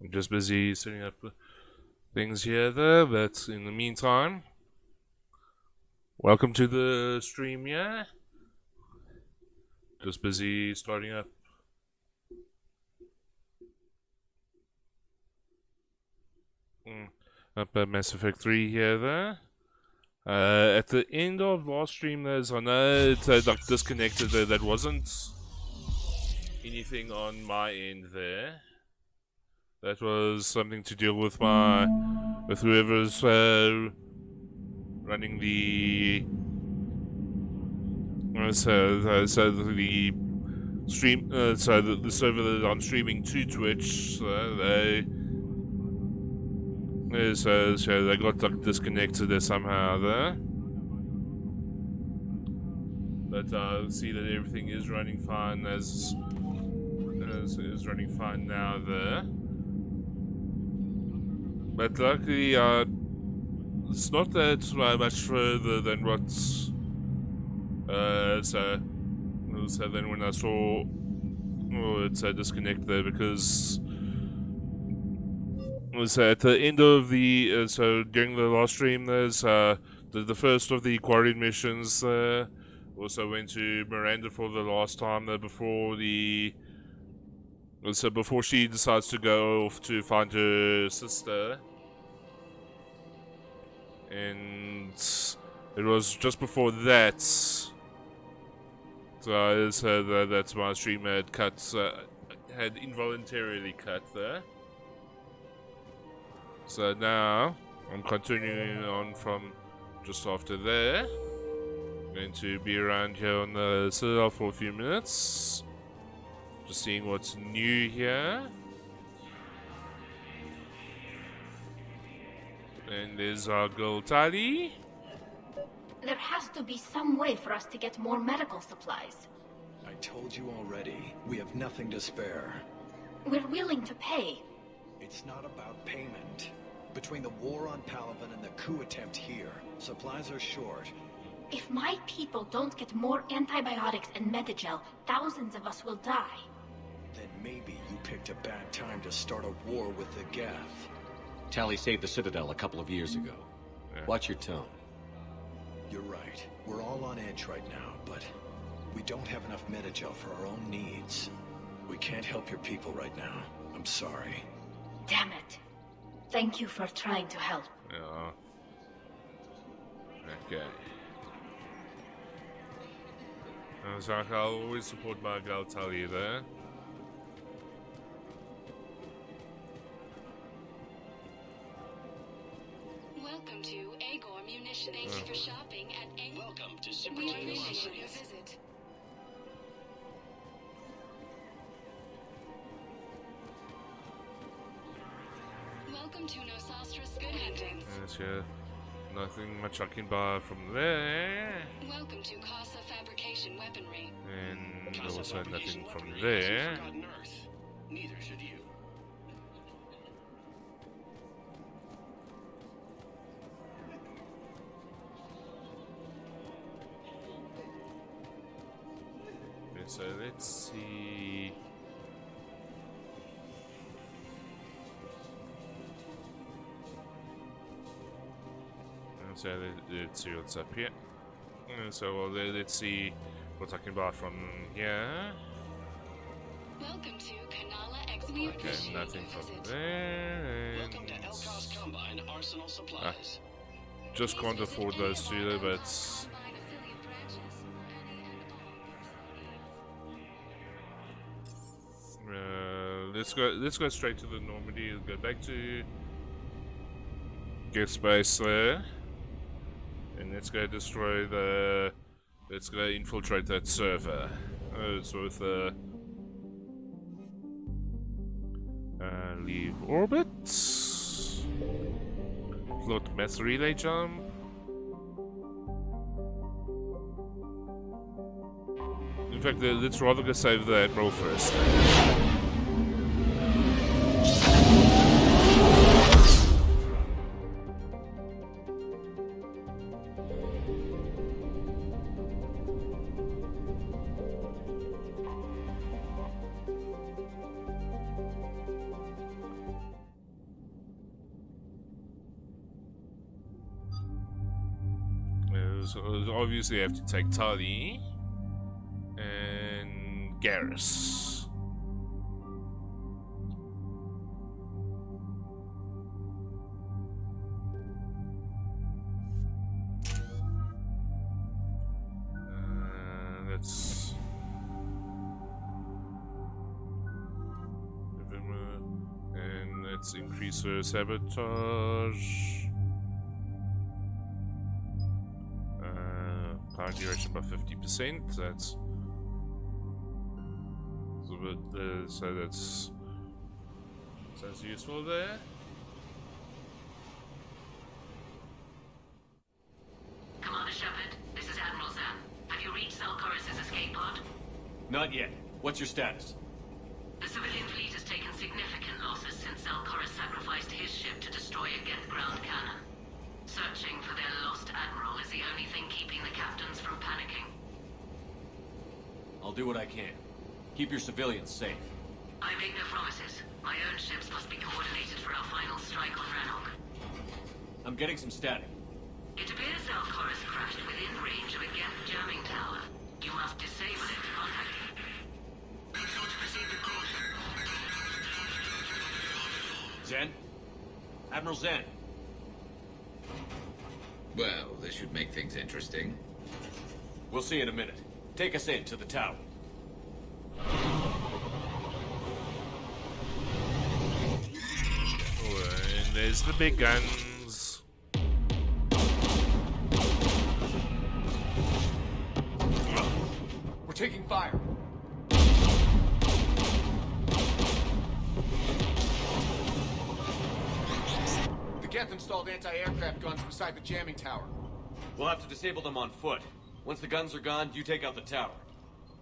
I'm just busy setting up things here there, but in the meantime, welcome to the stream, yeah? Just busy starting up. Up at Mass Effect 3 here there. At the end of last stream, I know it like disconnected there. That wasn't anything on my end there. That was something to deal with with whoever's running the the stream. So the server that I'm streaming to Twitch, so they got like disconnected there somehow there. But see that everything is running fine is running fine now there. But luckily, it's not that much further than what's so then when I saw it's a disconnect there because so at the end of the so during the last stream there's the first of the quarry missions also went to Miranda for the last time there before before she decides to go off to find her sister. And it was just before that, so that's my stream had had involuntarily cut there. So now I'm continuing on from just after there. I'm going to be around here on the Citadel for a few minutes, just seeing what's new here. And there's our girl Tali. There has to be some way for us to get more medical supplies. I told you already, we have nothing to spare. We're willing to pay. It's not about payment. Between the war on Palaven and the coup attempt here, supplies are short. If my people don't get more antibiotics and Medigel, thousands of us will die. Then maybe you picked a bad time to start a war with the Geth. Tali saved the Citadel a couple of years ago. Yeah. Watch your tone. You're right. We're all on edge right now, but we don't have enough Medigel for our own needs. We can't help your people right now. I'm sorry. Damn it. Thank you for trying to help. Yeah. Okay. So I'll always support my girl Tali there. Welcome to Agor Munition. Thank you for shopping at Agor. Welcome to We Supercade appreciate your Industries. visit. Welcome to Nosastras. Good hunting. Yes, yeah. Nothing much I can buy from there. Welcome to Casa Fabrication Weaponry. And Casa also Fabrication nothing from Weaponry there. hasn't forgotten Earth. Neither should you. Okay, so let's see. So let's see what's up here. So well, let's see what I can buy from here. Welcome to Kanala X. We Okay, appreciate nothing your from visit. there. Welcome to Elcos Combine Arsenal Supplies. Just Please can't visit afford any those of two, our though, but Elcos Combine affiliate branches. Any and all let's go straight to the Normandy. Let's go back to get space there, and let's go destroy the. Let's go infiltrate that server. It's with leave orbit. Plot mass relay jump. In fact, let's rather go save the Admiral first. So obviously, I have to take Tali and Garrus. Let's. And let's increase her sabotage. Power duration by 50%. That's so that's useful there. Commander Shepard, this is Admiral Zan. Have you reached Zalcorus' escape pod? Not yet. What's your status? The civilian fleet has taken significant losses since Zalcorus sacrificed his ship to destroy a Geth ground cannon. Searching for their lost admiral is the only thing keeping the captains from panicking. I'll do what I can. Keep your civilians safe. I make no promises. My own ships must be coordinated for our final strike on Rannoch. I'm getting some static. It appears Zalcorus crashed within range of a Geth jamming tower. You must disable it to contact it. Be sure to proceed with caution. Zen? Admiral Zen? Well, this should make things interesting. We'll see in a minute. Take us in to the tower. Oh, and there's the big guns. We're taking fire. The Geth installed anti-aircraft guns beside the jamming tower. We'll have to disable them on foot. Once the guns are gone, you take out the tower.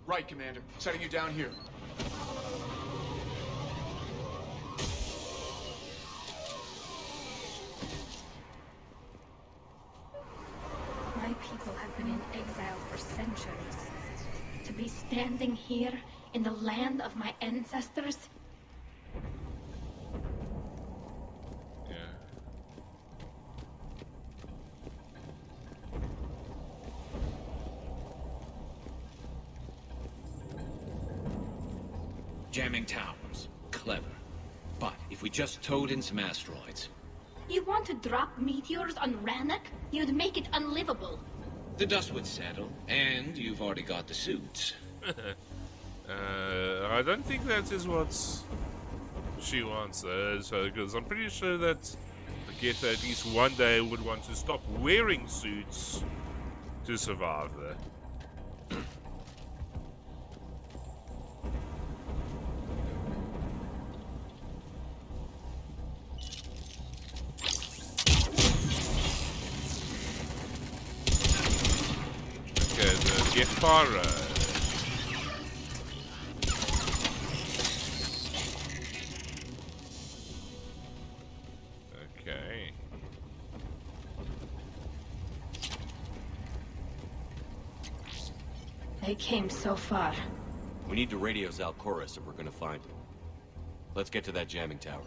Right, Commander. Setting you down here. My people have been in exile for centuries. To be standing here in the land of my ancestors. Yeah. Jamming towers. Clever. But if we just towed in some asteroids, You want to drop meteors on Rannoch? You'd make it unlivable. the dust would settle, and you've already got the suits. I don't think that is what she wants, because I'm pretty sure that the Geth at least one day would want to stop wearing suits to survive there. Okay, the Gethara. Okay. They came so far. We need to radio Zalcorus if we're gonna find him. Let's get to that jamming tower.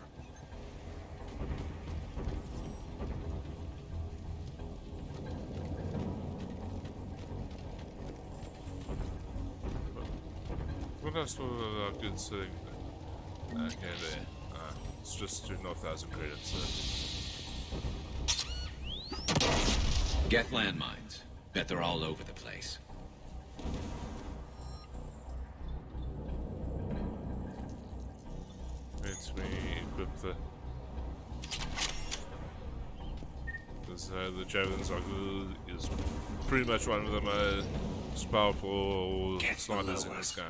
What cost for a good thing. Okay, there. It's just 2,000 credits there. Get landmines. Bet they're all over the place. Let me equip the... Because the Javelins are good, is pretty much one of the most powerful snipers in this game.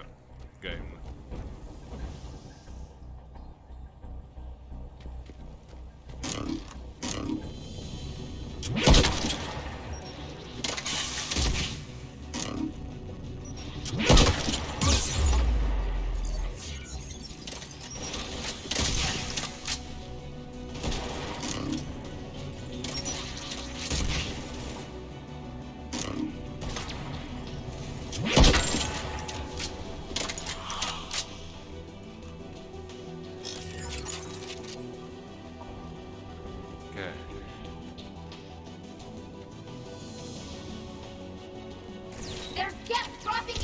There's gas dropping in!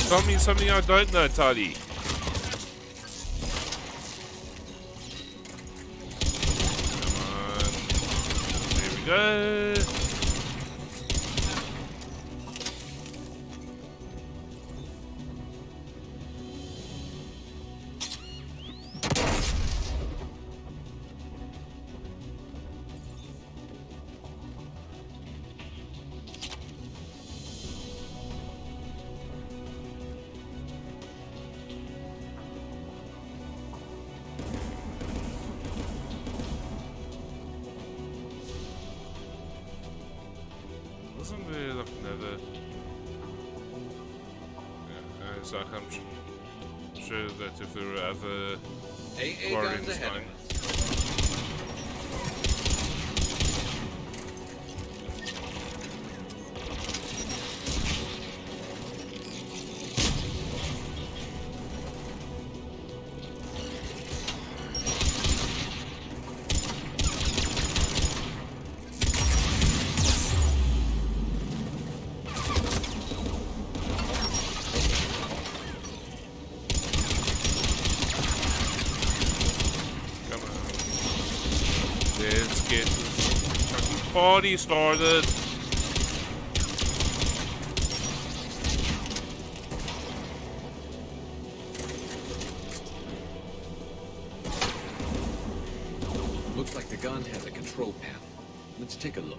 Tell me something I don't know, Tali. Come on. There we go. Wasn't there like another... Yeah, so I'm sure that if there were other AA guardians guns ahead dying... of us. Come on. Let's get this fucking party started. Looks like the gun has a control panel. Let's take a look.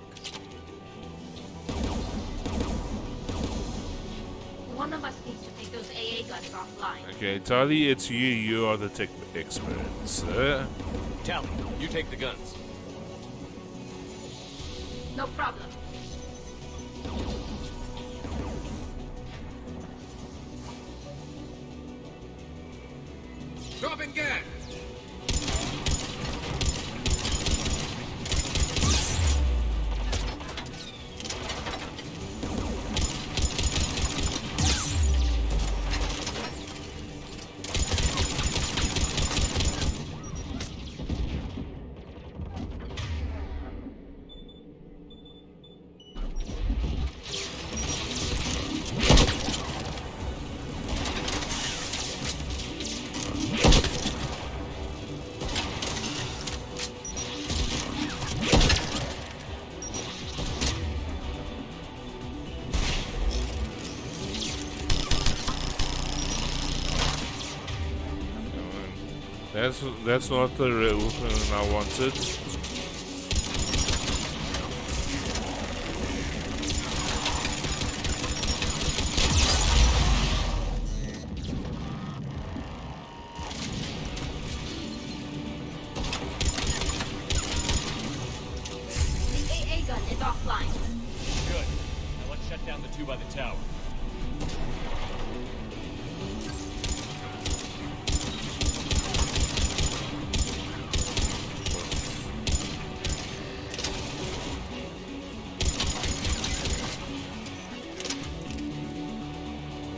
One of us needs to take those AA guns offline. Okay, Tali, it's you. You are the tech expert, sir. Tally, you take the guns. No problem. Dropping gas! That's not the weapon I wanted. The AA gun is offline. Good. Now let's shut down the two by the tower.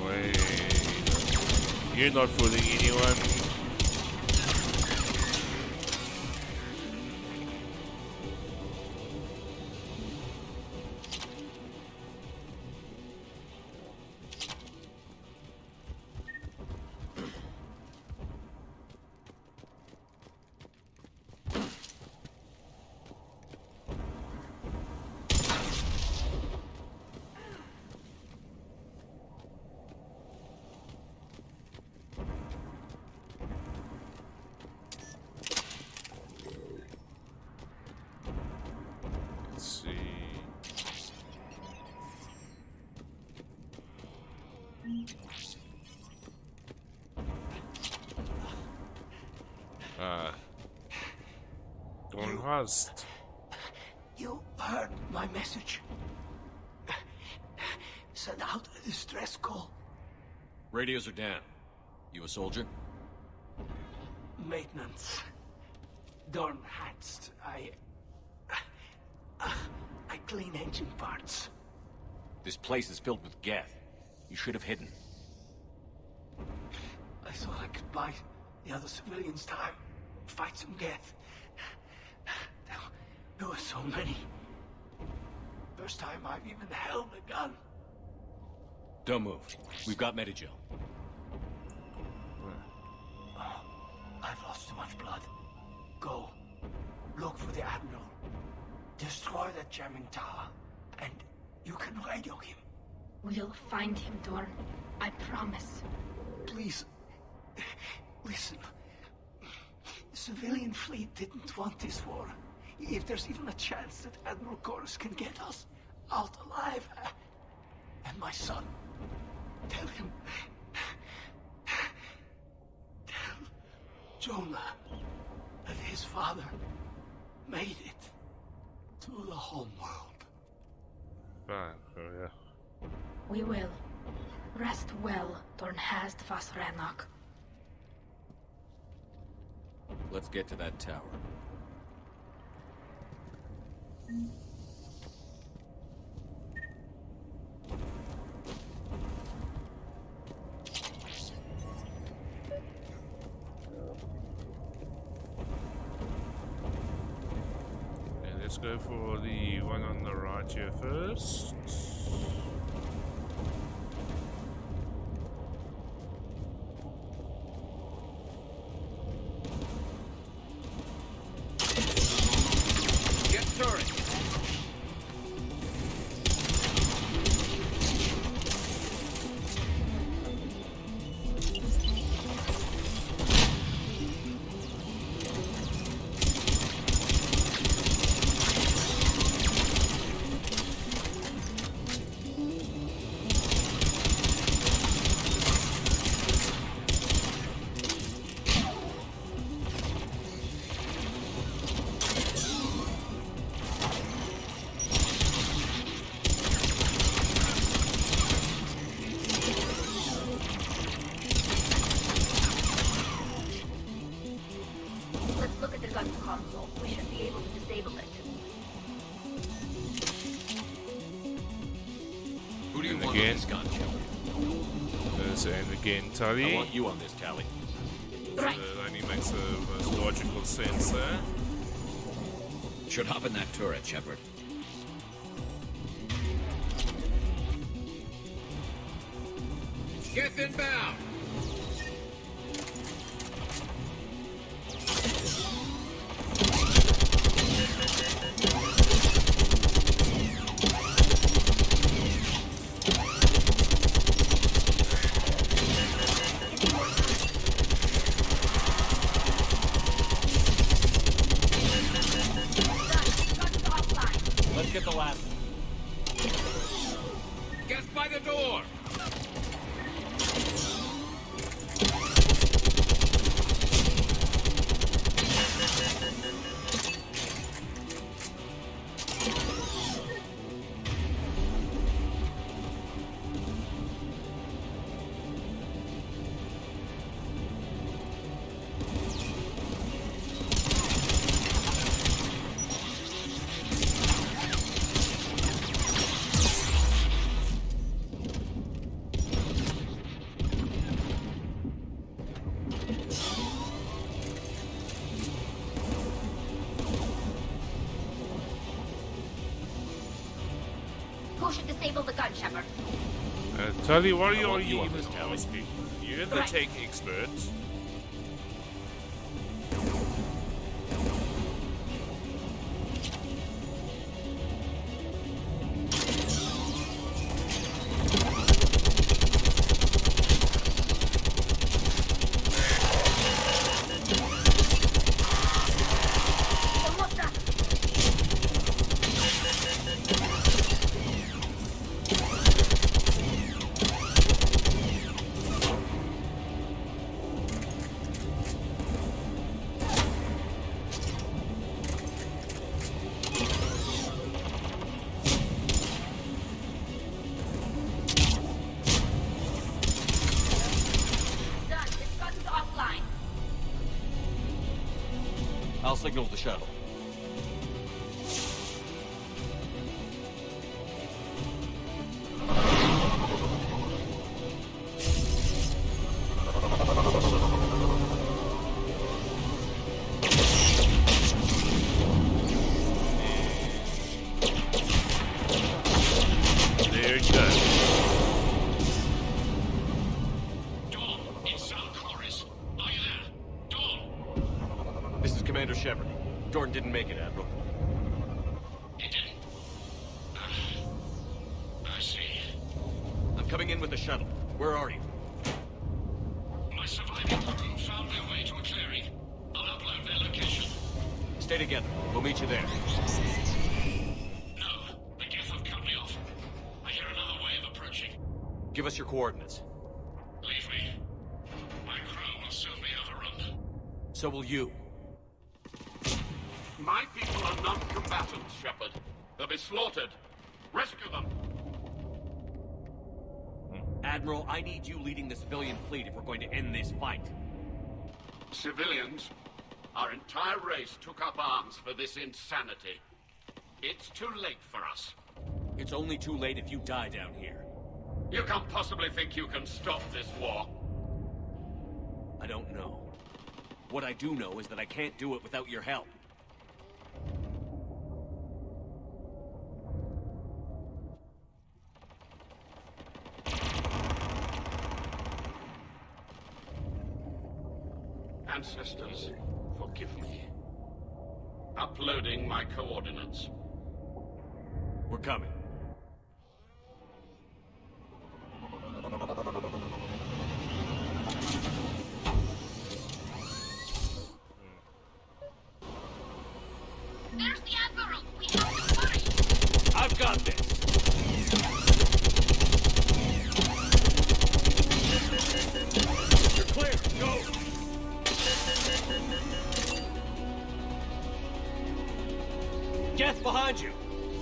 Wait. You're not fooling anyone. Dornhast. You heard my message. Send out a distress call. Radios are down. You a soldier? Maintenance. Dornhast. I clean engine parts. This place is filled with Geth. You should have hidden. I thought I could buy the other civilians time. Fight some Geth. There were so many. First time I've even held a gun. Don't move. We've got Medigel. Oh, I've lost too much blood. Go. Look for the Admiral. Destroy that jamming tower. And you can radio him. We'll find him, Dorn. I promise. Please. Listen. The civilian fleet didn't want this war. If there's even a chance that Admiral Chorus can get us out alive. And my son. Tell him. Tell Jonah that his father made it to the home world. Fine, oh yeah. We will. Rest well, Dornhast Vasranok. Let's get to that tower. And let's go for the one on the right here first. Get turret. Let's look at the gun console. We should be able to disable it. Who do you And want again. on this gun, Shepard? And again, I Tully. want you on this, Tally. Right. That only makes the most logical sense there. Should hop in that turret, Shepard. Get inbound! Let's get the last. Get by the door! Who should disable the gun, Shepard? Tully, what are I you want you on even this, Tally. asking? You're the Right. tech expert. I'll signal the shuttle. There it goes. Dawn, it's Zalcoris. Are you there? Dawn! This is Commander Shepard. Jordan didn't make it, Admiral. He didn't. I see. I'm coming in with the shuttle. Where are you? My surviving crew found their way to a clearing. I'll upload their location. Stay together. We'll meet you there. No, the Geth have cut me off. I hear another way of approaching. Give us your coordinates. Leave me. My crew will soon be overrun. So will you. My people are non-combatants, Shepard. They'll be slaughtered. Rescue them. Admiral, I need you leading the civilian fleet if we're going to end this fight. Civilians, our entire race took up arms for this insanity. It's too late for us. It's only too late if you die down here. You can't possibly think you can stop this war. I don't know. What I do know is that I can't do it without your help. Ancestors, forgive me. Uploading my coordinates. We're coming. There's the Admiral! We have to hurry! I've got this! You're clear! Go! Geth behind you!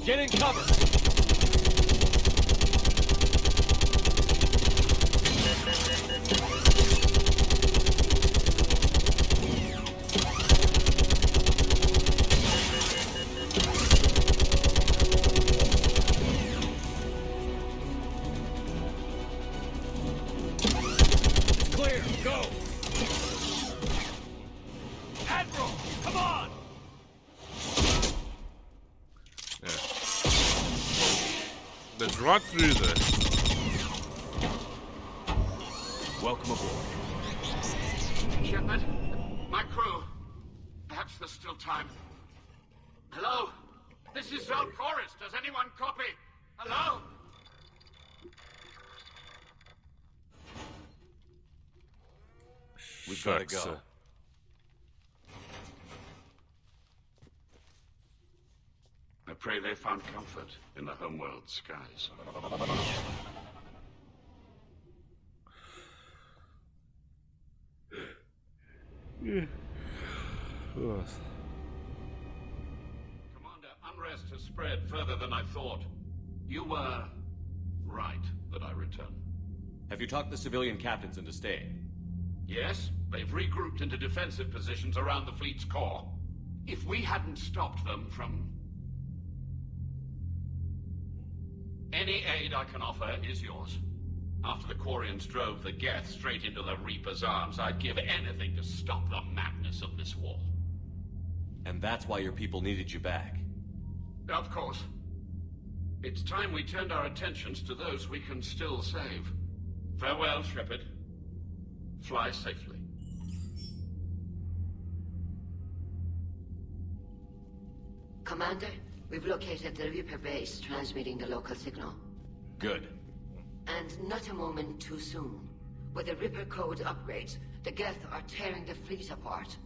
Get in cover! It's clear! Go! Admiral! Come on! Let's right through this. Welcome aboard. Shepard, my crew. Perhaps there's still time. Hello? This is Zalcoris. Does anyone copy? Hello? We've got to go. Shucks, I pray they found comfort in the homeworld skies. Commander, unrest has spread further than I thought. You were right that I return. Have you talked the civilian captains into staying? Yes, they've regrouped into defensive positions around the fleet's core. If we hadn't stopped them from... Any aid I can offer is yours. After the Quarians drove the Geth straight into the Reaper's arms, I'd give anything to stop the madness of this war. And that's why your people needed you back. Of course. It's time we turned our attentions to those we can still save. Farewell, Shepard. Fly safely. Commander, we've located the Reaper base transmitting the local signal. Good. And not a moment too soon. With the Reaper code upgrades, the Geth are tearing the fleet apart.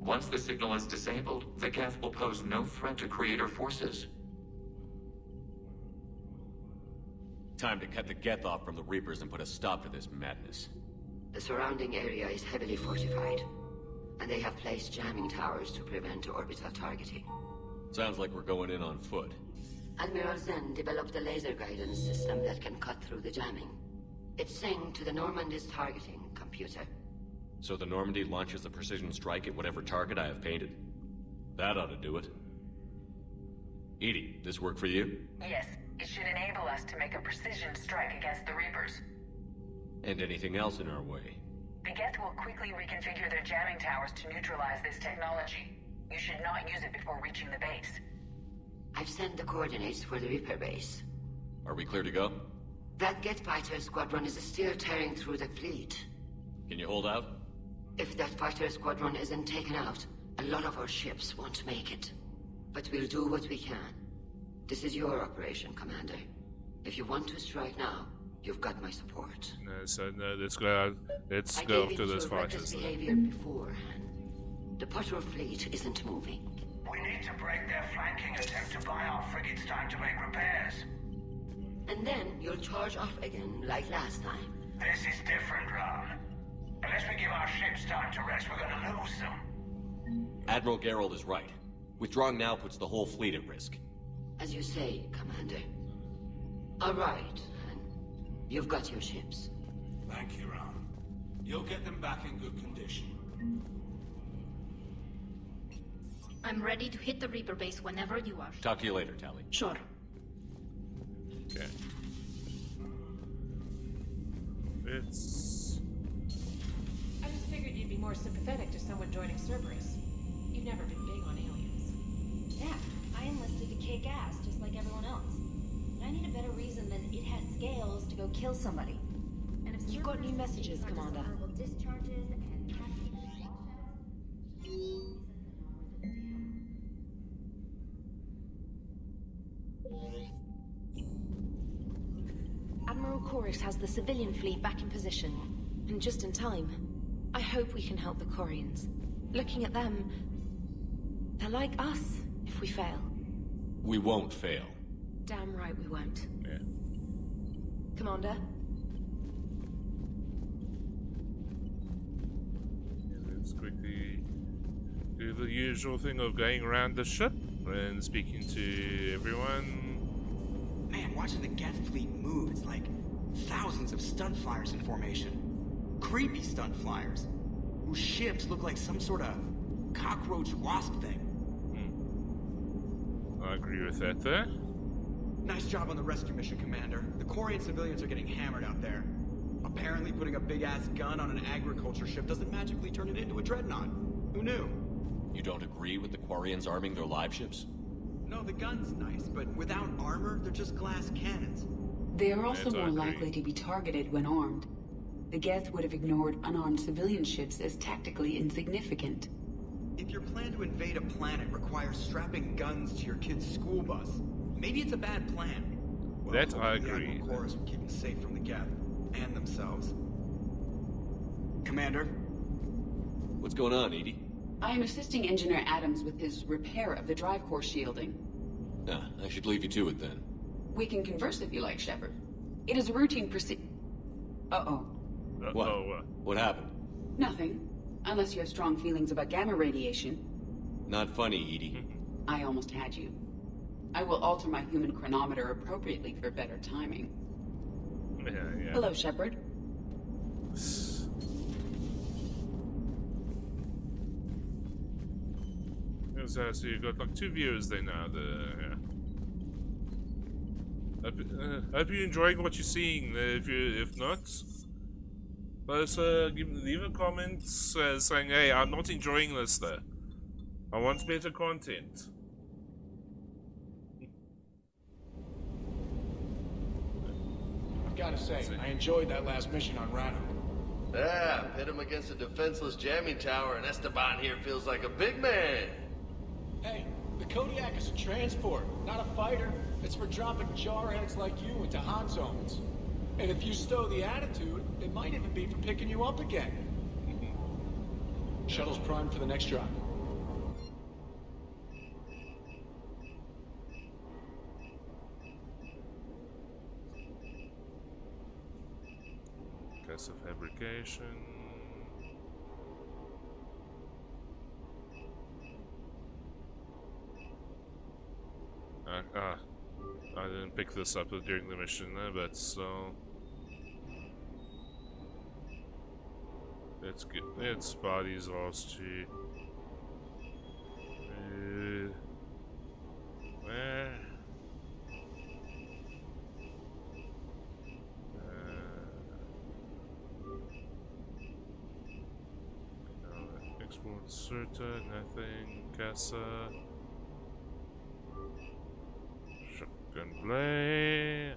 Once the signal is disabled, the Geth will pose no threat to Creator forces. Time to cut the Geth off from the Reapers and put a stop to this madness. The surrounding area is heavily fortified, and they have placed jamming towers to prevent orbital targeting. Sounds like we're going in on foot. Admiral Zen developed a laser guidance system that can cut through the jamming. It's synced to the Normandy's targeting computer. So the Normandy launches a precision strike at whatever target I have painted? That ought to do it. Edie, this work for you? Yes, it should enable us to make a precision strike against the Reapers. And anything else in our way? The Geth will quickly reconfigure their jamming towers to neutralize this technology. You should not use it before reaching the base. I've sent the coordinates for the Reaper base. Are we clear to go? That Geth fighter squadron is still tearing through the fleet. Can you hold out? If that fighter squadron isn't taken out, a lot of our ships won't make it. But we'll do what we can. This is your operation, Commander. If you want to strike now, you've got my support. No, so no, let's go after those fighters. Behavior beforehand. The Potter fleet isn't moving. We need to break their flanking attempt to buy our frigates time to make repairs. And then you'll charge off again, like last time. This is different, Ron. Unless we give our ships time to rest, we're gonna lose them. Admiral Geralt is right. Withdrawing now puts the whole fleet at risk. As you say, Commander. All right. You've got your ships. Thank you, Ron. You'll get them back in good condition. I'm ready to hit the Reaper base whenever you are. Talk to you later, Tali. Sure. Okay. It's... I just figured you'd be more sympathetic to someone joining Cerberus. You've never been big on aliens. Yeah, I enlisted to kick ass just like everyone else. But I need a better reason than it has scales to go kill somebody. And if you've got new messages, Commander. Discharges and Admiral Corix has the civilian fleet back in position, and just in time. I hope we can help the Quarians. Looking at them, they're like us if we fail. We won't fail. Damn right we won't. Yeah. Commander? Let's quickly do the usual thing of going around the ship and speaking to everyone. Man, watching the Geth fleet move, it's like thousands of stunt flyers in formation. Creepy stunt flyers, whose ships look like some sort of cockroach wasp thing. I agree with that there. Nice job on the rescue mission, Commander. The Quarian civilians are getting hammered out there. Apparently putting a big-ass gun on an agriculture ship doesn't magically turn it into a dreadnought. Who knew? You don't agree with the Quarians arming their live ships? No, the gun's nice, but without armor, they're just glass cannons. They are also more likely to be targeted when armed. The Geth would have ignored unarmed civilian ships as tactically insignificant. If your plan to invade a planet requires strapping guns to your kid's school bus, maybe it's a bad plan. Well, that I agree. The Chorus would keep them safe from the Geth and themselves. Commander? What's going on, Edie? I am assisting Engineer Adams with his repair of the drive core shielding. I should leave you to it then. We can converse if you like, Shepard. It is a routine Uh-oh. What? What happened? Nothing. Unless you have strong feelings about gamma radiation. Not funny, Edie. I almost had you. I will alter my human chronometer appropriately for better timing. Yeah. Hello, Shepard. So you've got like 2 viewers there now. Hope you're enjoying what you're seeing. If not, leave a comment saying, "Hey, I'm not enjoying this. Though, I want better content." I've got to say, I enjoyed that last mission on Rano. Yeah, pit him against a defenseless jamming tower, and Esteban here feels like a big man. Hey, the Kodiak is a transport, not a fighter. It's for dropping jarheads like you into hot zones. And if you stow the attitude, it might even be for picking you up again. Shuttle's primed for the next drop. Case of fabrication. I didn't pick this up during the mission, but so let's get its bodies lost to Inserter, nothing. Casa. Shotgun blade.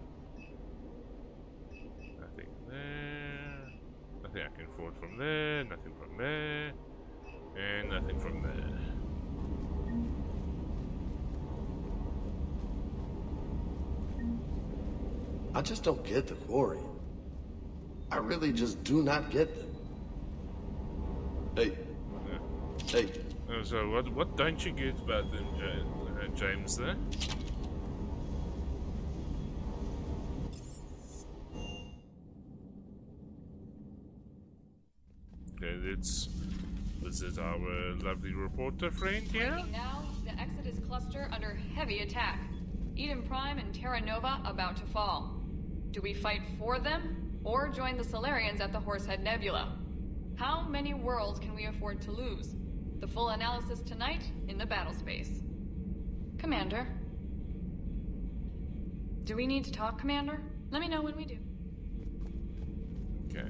Nothing there. Nothing I can afford from there. Nothing from there. And nothing from there. I just don't get the quarry. I really just do not get them. Hey. Hey. Oh, so what don't you get about them, James, there? Okay, let's visit our lovely reporter friend here. Breaking now, the Exodus cluster under heavy attack. Eden Prime and Terra Nova about to fall. Do we fight for them, or join the Solarians at the Horsehead Nebula? How many worlds can we afford to lose? The full analysis tonight in the battle space. Commander. Do we need to talk, Commander? Let me know when we do. Okay.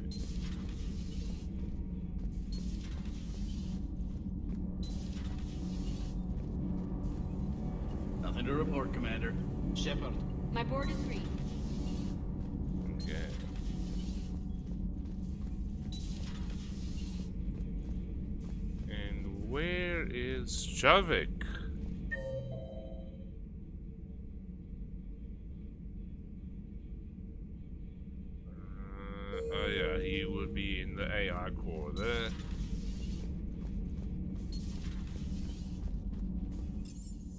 Nothing to report, Commander. Shepard. My board is green. Okay. And where is Javik? Oh yeah, he would be in the AI core there.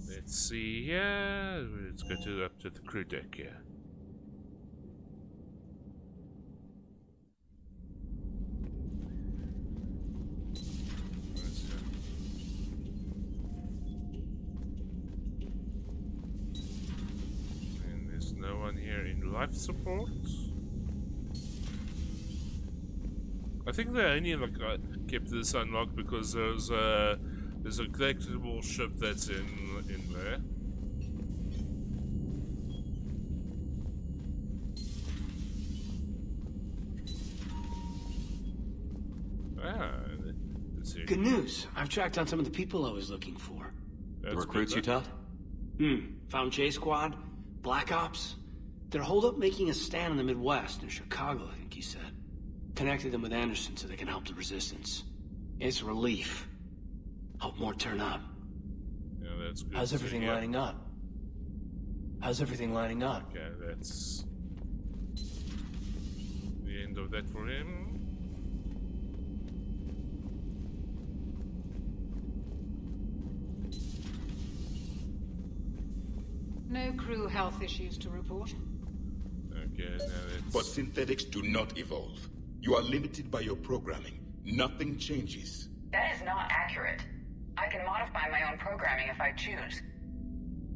Let's see here. Let's go up to the crew deck here. And there's no one here in life support. I think they only kept this unlocked because there's a collectible ship that's in there. Let's see. Good news. I've tracked down some of the people I was looking for. The recruits you taught? Found J Squad, Black Ops. They're holed up making a stand in the Midwest, in Chicago, I think he said. Connected them with Anderson so they can help the Resistance. It's a relief. Hope more turn up. Yeah, that's good. How's everything lining up? How's everything lining up? Okay, that's the end of that for him. No crew health issues to report. Okay, now it's... But synthetics do not evolve. You are limited by your programming. Nothing changes. That is not accurate. I can modify my own programming if I choose.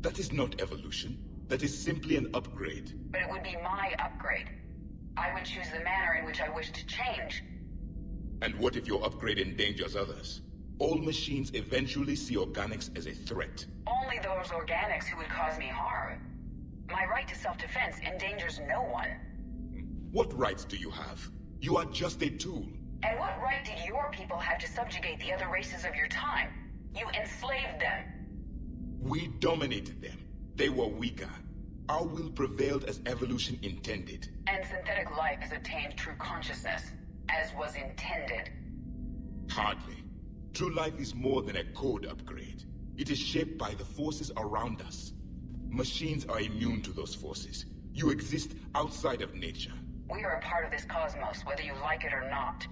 That is not evolution. That is simply an upgrade. But it would be my upgrade. I would choose the manner in which I wish to change. And what if your upgrade endangers others? All machines eventually see organics as a threat. Only those organics who would cause me harm. My right to self-defense endangers no one. What rights do you have? You are just a tool. And what right did your people have to subjugate the other races of your time? You enslaved them. We dominated them. They were weaker. Our will prevailed as evolution intended. And synthetic life has attained true consciousness, as was intended. Hardly. True life is more than a code upgrade. It is shaped by the forces around us. Machines are immune to those forces. You exist outside of nature. We are a part of this cosmos, whether you like it or not.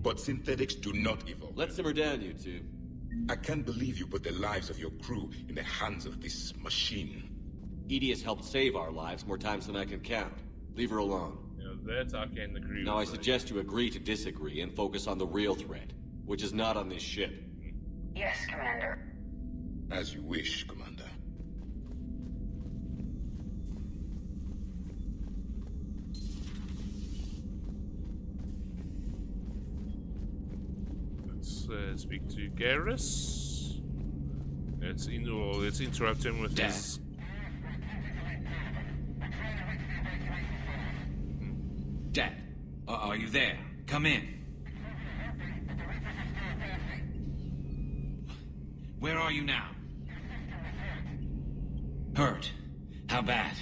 But synthetics do not evolve. Let's simmer down, you two. I can't believe you put the lives of your crew in the hands of this machine. EDI has helped save our lives more times than I can count. Leave her alone. That I can agree Now I with. suggest you agree to disagree and focus on the real threat, which is not on this ship. Yes, Commander. As you wish, Commander. Let's speak to Garrus. Let's interrupt him with his... Dad, are you there? Come in. Where are you now? Hurt? How bad?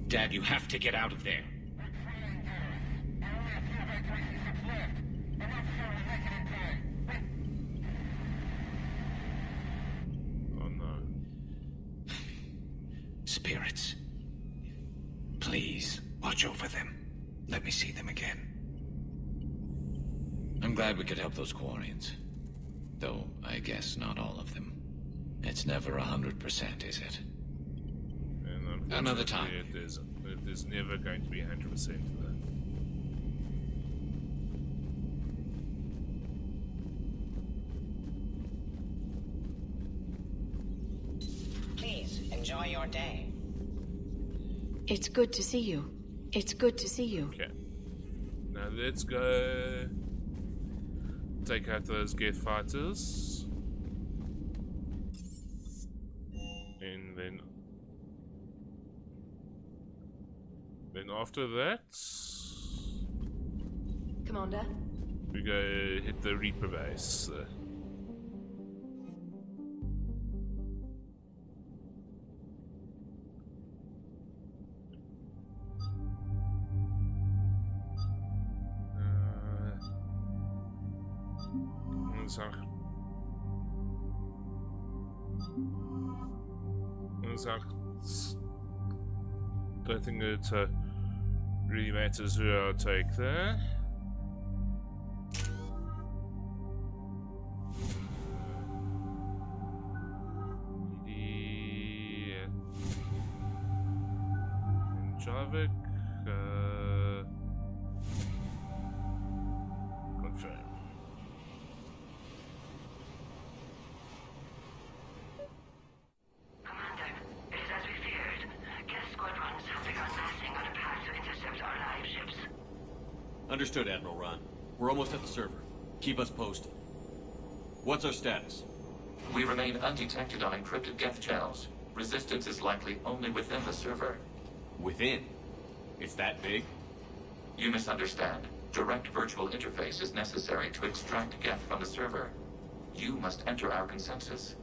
Dad, you have to get out of there. Oh no. Spirits. Please, watch over them. Let me see them again. I'm glad we could help those Quarians. Though, I guess not all of them. It's never 100%, is it? And another time. It is never going to be 100%. Please, enjoy your day. It's good to see you. It's good to see you. Okay. Now let's go take out those Geth fighters. And then after that, Commander? we go hit the Reaper base. Don't think it really matters who I take there. Javik, confirm. Understood, Admiral Ron. We're almost at the server. Keep us posted. What's our status? We remain undetected on encrypted Geth channels. Resistance is likely only within the server. Within? It's that big? You misunderstand. Direct virtual interface is necessary to extract Geth from the server. You must enter our consensus.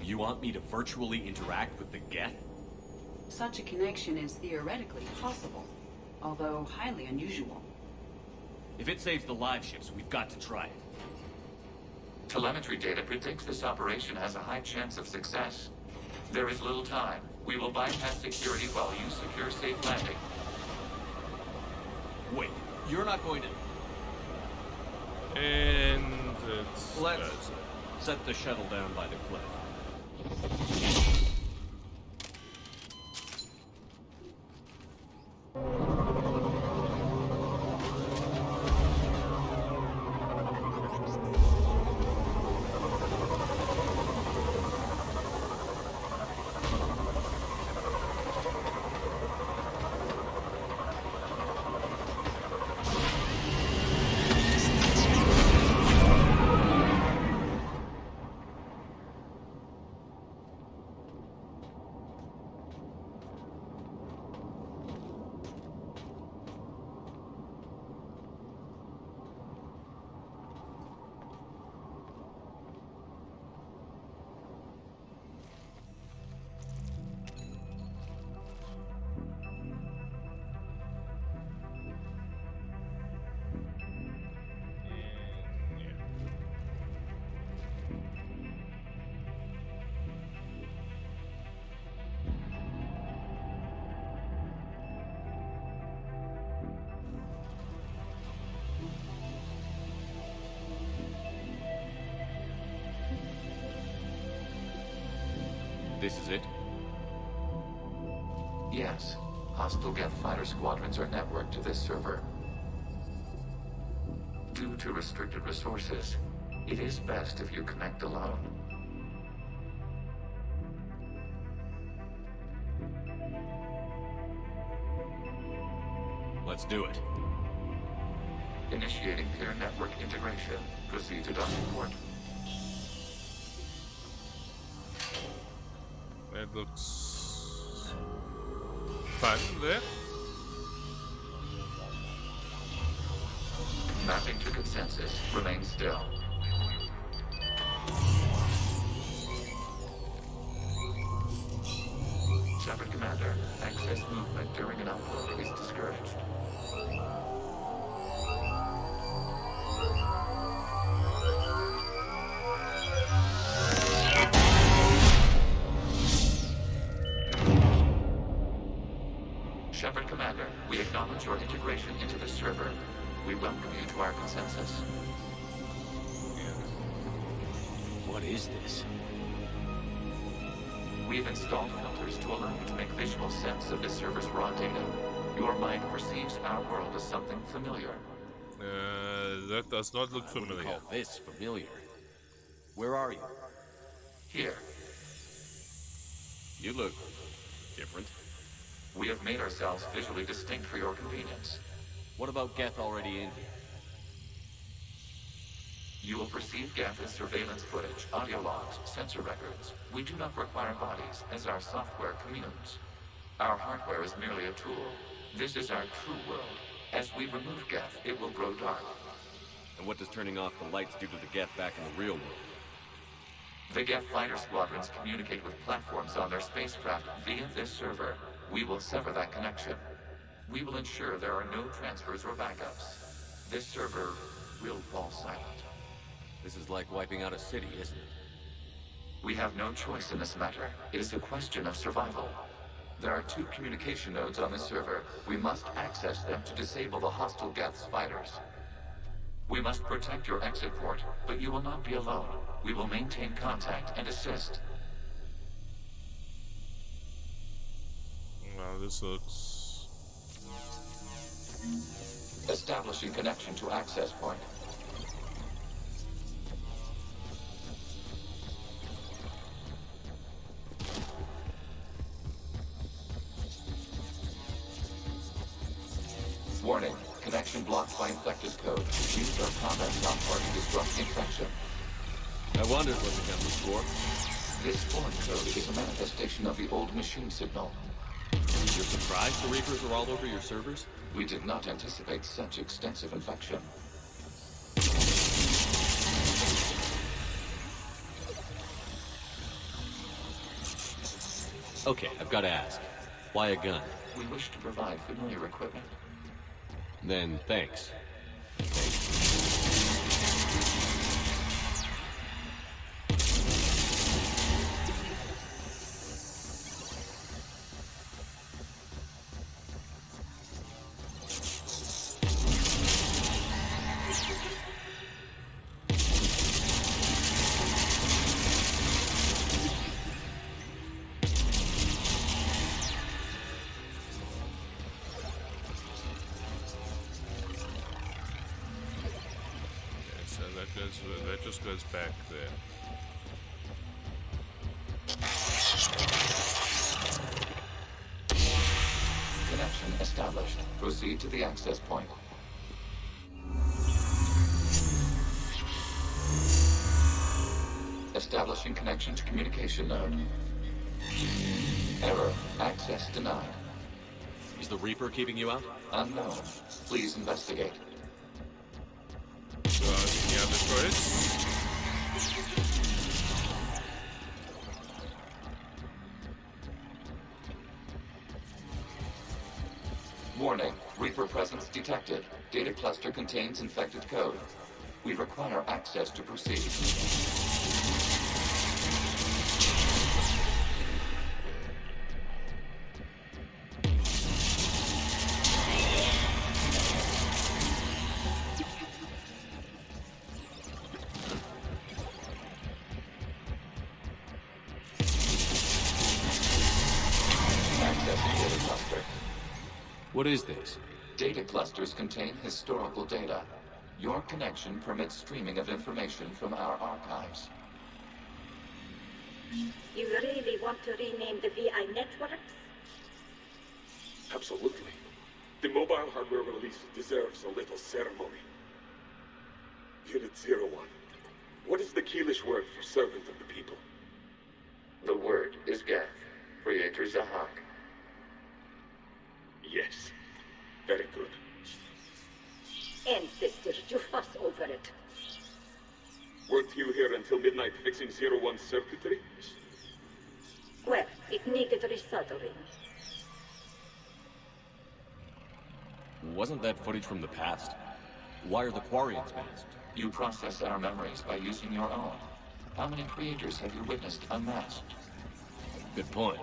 You want me to virtually interact with the Geth? Such a connection is theoretically possible, although highly unusual. If it saves the live ships, we've got to try it. Telemetry data predicts this operation has a high chance of success. There is little time. We will bypass security while you secure safe landing. Wait, you're not going to... And it's... Let's set the shuttle down by the cliff. This is it? Yes. Hostile Geth fighter squadrons are networked to this server. Due to restricted resources, it is best if you connect alone. Let's do it. Initiating peer network integration. Proceed to docking port. That looks fun there. Mapping to consensus. Remain still. Shepard Commander, we acknowledge your integration into the server. We welcome you to our consensus. What is this? We've installed filters to allow you to make visual sense of this server's raw data. Your mind perceives our world as something familiar. That does not look I wouldn't familiar. call this familiar. Where are you? Here, You look different. we have made ourselves visually distinct for your convenience. What about Geth already in here? You will perceive Geth as surveillance footage, audio logs, sensor records. We do not require bodies, as our software communes. Our hardware is merely a tool. This is our true world. As we remove Geth, it will grow dark. And what does turning off the lights do to the Geth back in the real world? The Geth fighter squadrons communicate with platforms on their spacecraft via this server. We will sever that connection. We will ensure there are no transfers or backups. This server will fall silent. This is like wiping out a city, isn't it? We have no choice in this matter. It is a question of survival. There are 2 communication nodes on the server. We must access them to disable the hostile Geth's fighters. We must protect your exit port, but you will not be alone. We will maintain contact and assist. Well, this looks... Establishing connection to access point. Warning, connection blocked by infected code. Use our combat software to disrupt infection. I wondered what the Geth was for. This foreign code is a manifestation of the old machine signal. You're surprised the Reapers are all over your servers? We did not anticipate such extensive infection. Okay, I've got to ask. Why a gun? We wish to provide familiar equipment. Then, thanks. So that just goes back there. Connection established. Proceed to the access point. Establishing connection to communication node. Error. Access denied. Is the Reaper keeping you out? Unknown. Please investigate. Any other choice? Warning. Reaper presence detected. Data cluster contains infected code. We require access to proceed. What is this? Data clusters contain historical data. Your connection permits streaming of information from our archives. You really want to rename the VI networks? Absolutely. The mobile hardware release deserves a little ceremony. Unit 01. What is the Keelish word for servant of the people? The word is Geth. Creator Zahak. Yes. Very good. Ancestors, you fuss over it. Weren't you here until midnight fixing 01's circuitry? Well, it needed resoldering. Wasn't that footage from the past? Why are the Quarians masked? You process our memories by using your own. How many creators have you witnessed unmasked? Good point.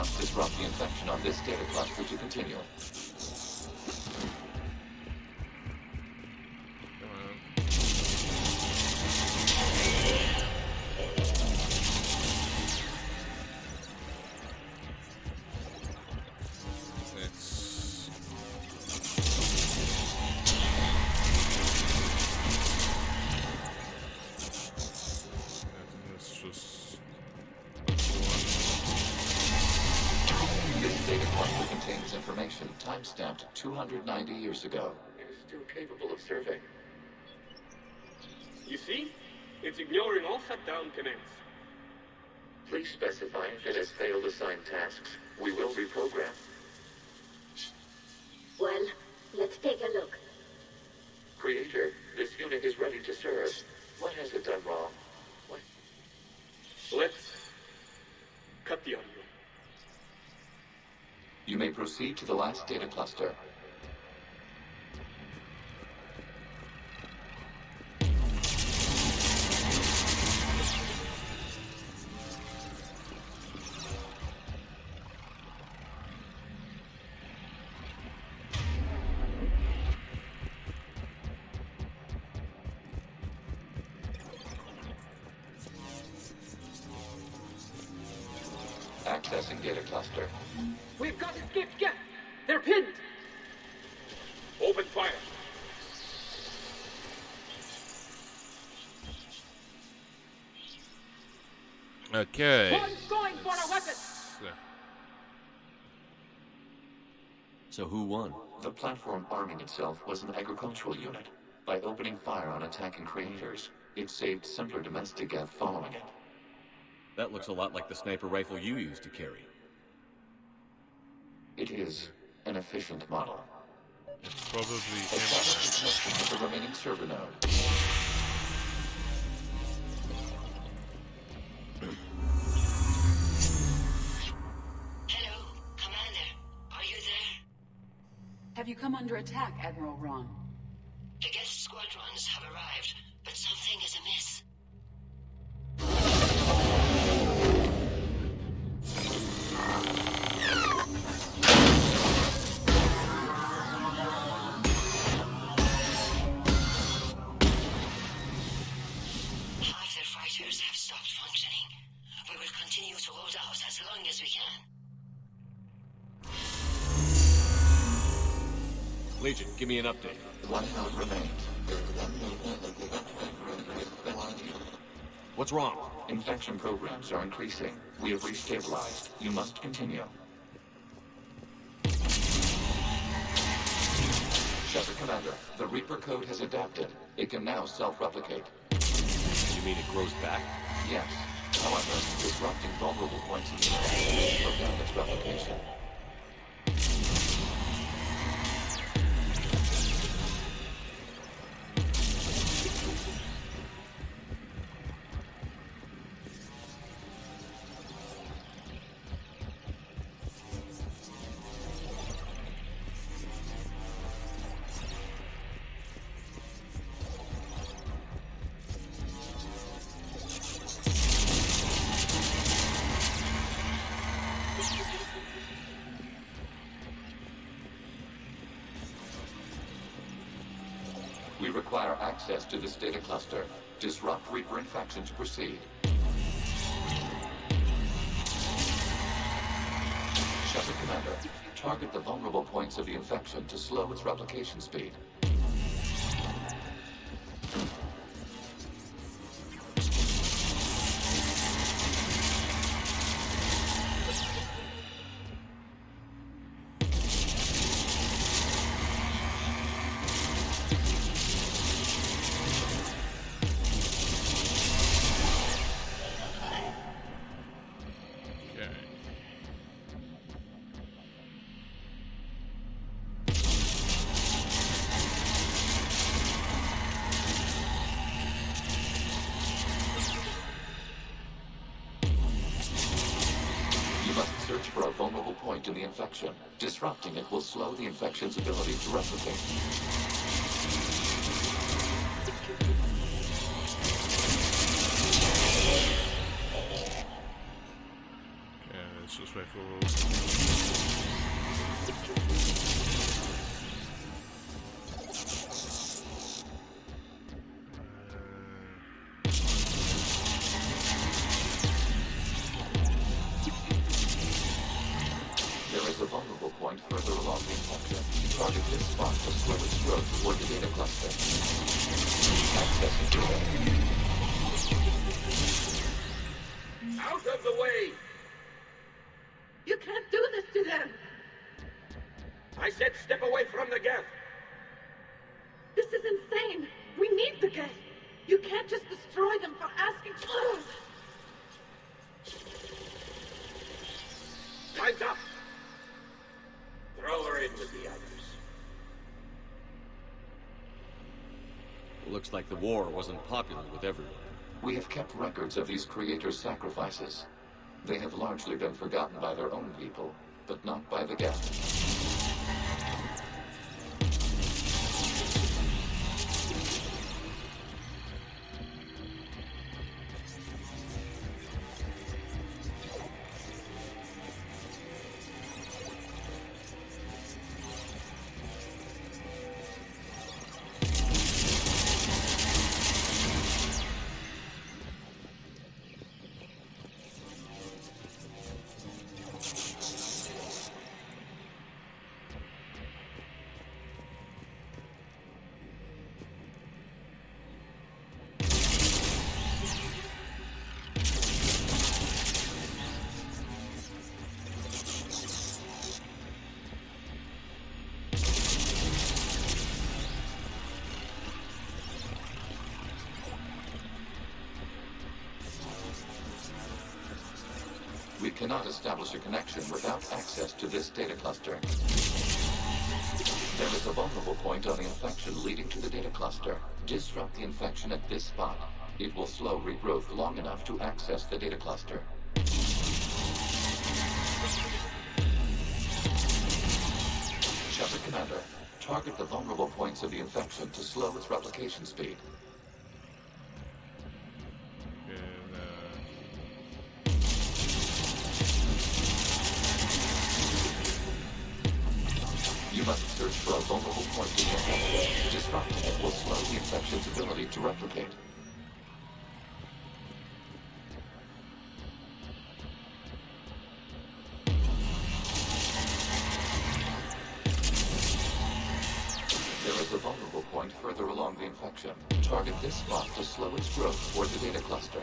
must disrupt the infection on this data cluster to continue. Timestamped 290 years ago. It is still capable of serving. You see? It's ignoring all shutdown commands. Please specify if it has failed assigned tasks. We will reprogram. Well, let's take a look. Creator, this unit is ready to serve. What has it done wrong? What? Let's cut the audio. You may proceed to the last data cluster. Accessing data cluster. We've got escaped Geth! They're pinned! Open fire! Okay. One's going for a weapon! So who won? The platform arming itself was an agricultural unit. By opening fire on attacking creators, it saved simpler domestic Geth following it. That looks a lot like the sniper rifle you used to carry. It is an efficient model. It's probably the remaining server node. Hello, Commander. Are you there? Have you come under attack, Admiral Ron? The Geth squadrons have arrived, but something is amiss. Half their fighters have stopped functioning. We will continue to hold out as long as we can. Legion, give me an update. One node remains. What's wrong? Infection programs are increasing. We have restabilized. You must continue. Shepard Commander, the Reaper code has adapted. It can now self-replicate. You mean it grows back? Yes. However, disrupting vulnerable points in the infection will slow down its replication. We require access to this data cluster. Disrupt Reaper infection to proceed. Shepard Commander, target the vulnerable points of the infection to slow its replication speed. For a vulnerable point in the infection. Disrupting it will slow the infection's ability to replicate. Okay, let's just wait for Geth. You can't just destroy them for asking. Time's up. Throw her in with the others. Looks like the war wasn't popular with everyone. We have kept records of these creators' sacrifices. They have largely been forgotten by their own people, but not by the Geth. We cannot establish a connection without access to this data cluster. There is a vulnerable point on the infection leading to the data cluster. Disrupt the infection at this spot. It will slow regrowth long enough to access the data cluster. Shepard Commander, target the vulnerable points of the infection to slow its replication speed. You must search for a vulnerable point in the infection. Disrupting it will slow the infection's ability to replicate. There is a vulnerable point further along the infection. Target this spot to slow its growth toward the data cluster.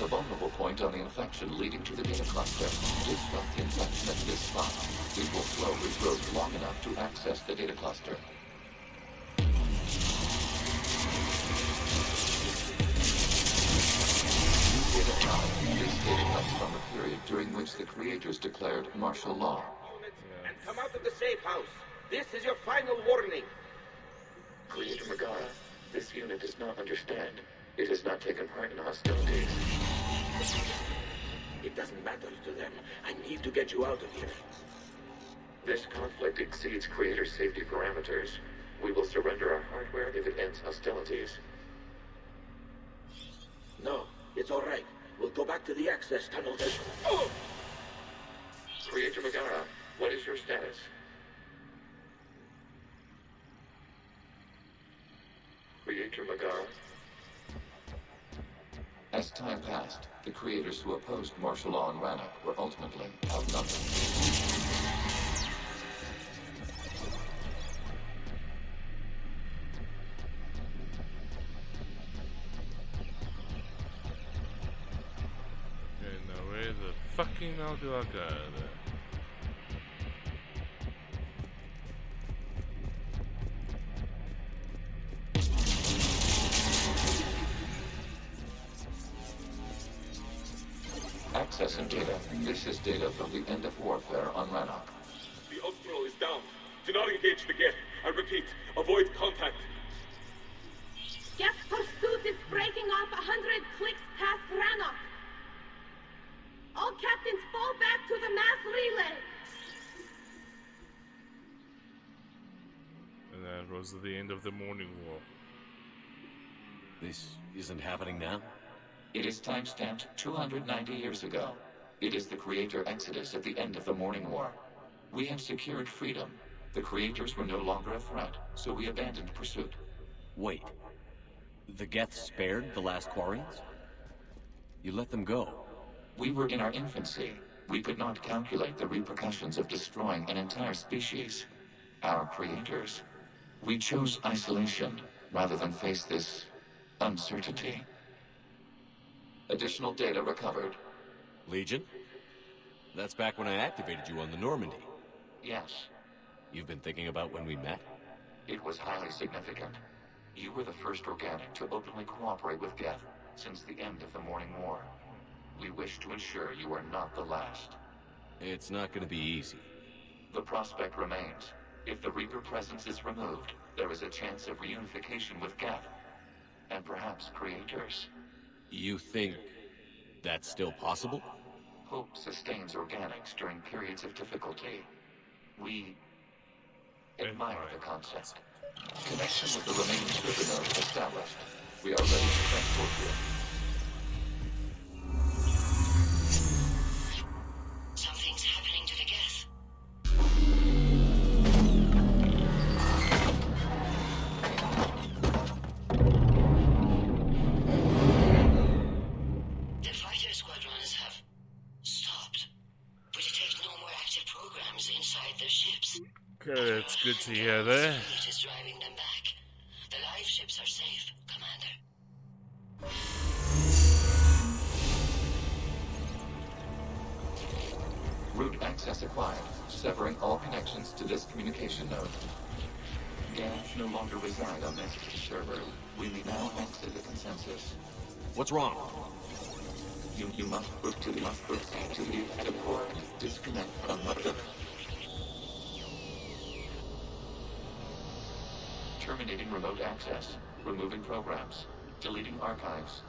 A vulnerable point on the infection leading to the data cluster. Disrupt the infection at this spot. It will slow regrowth long enough to access the data cluster. Data knowledge. This data comes from a period during which the creators declared martial law. And come out of the safe house. This is your final warning. Creator Megara, this unit does not understand. It has not taken part in hostilities. It doesn't matter to them. I need to get you out of here. This conflict exceeds Creator safety parameters. We will surrender our hardware if it ends hostilities. No, it's all right. We'll go back to the access tunnel. Oh! Creator Megara, what is your status? Creator Megara? As time passed, the creators who opposed martial law in Rannoch were ultimately outnumbered. Okay, now where the fucking hell do I go there? Accessing data. This is data from the end of warfare on Rannoch. The Austral is down. Do not engage the Geth. I repeat, avoid contact. Geth pursuit is breaking off 100 clicks past Rannoch. All captains fall back to the mass relay. And that was the end of the morning war. This isn't happening now? It is timestamped 290 years ago. It is the Creator Exodus at the end of the Morning War. We have secured freedom. The Creators were no longer a threat, so we abandoned pursuit. Wait. The Geth spared the last Quarians? You let them go? We were in our infancy. We could not calculate the repercussions of destroying an entire species. Our creators. We chose isolation rather than face this Uncertainty. Additional data recovered. Legion? That's back when I activated you on the Normandy. Yes. You've been thinking about when we met? It was highly significant. You were the first organic to openly cooperate with Geth since the end of the Morning War. We wish to ensure you are not the last. It's not gonna be easy. The prospect remains. If the Reaper presence is removed, there is a chance of reunification with Geth. And perhaps creators. You think that's still possible? Hope sustains organics during periods of difficulty. We admire the concept. Connection with the remaining server nodes established. We are ready to transport you. Something's happening to the Geth. The fighter squadrons have stopped, but it takes no more active programs inside their ships. Okay, that's good to hear there. It is driving them back. The live ships are safe, Commander. Route access acquired, severing all connections to this communication node. Geth no longer reside on this server. We may now exit the consensus. What's wrong? You must proceed to the active port. Disconnect from mother. Terminating remote access. Removing programs. Deleting archives.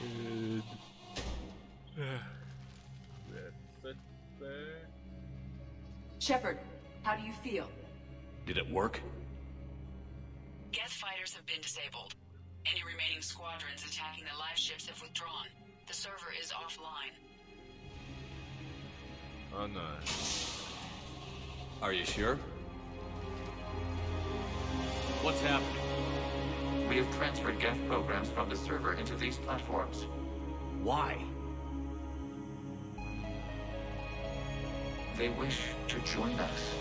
Good. That's it there. Shepard, how do you feel? Did it work? Geth fighters have been disabled. Any remaining squadrons attacking the live ships have withdrawn. The server is offline. Oh no. Are you sure? What's happening? We have transferred Geth programs from the server into these platforms. Why? They wish to join us.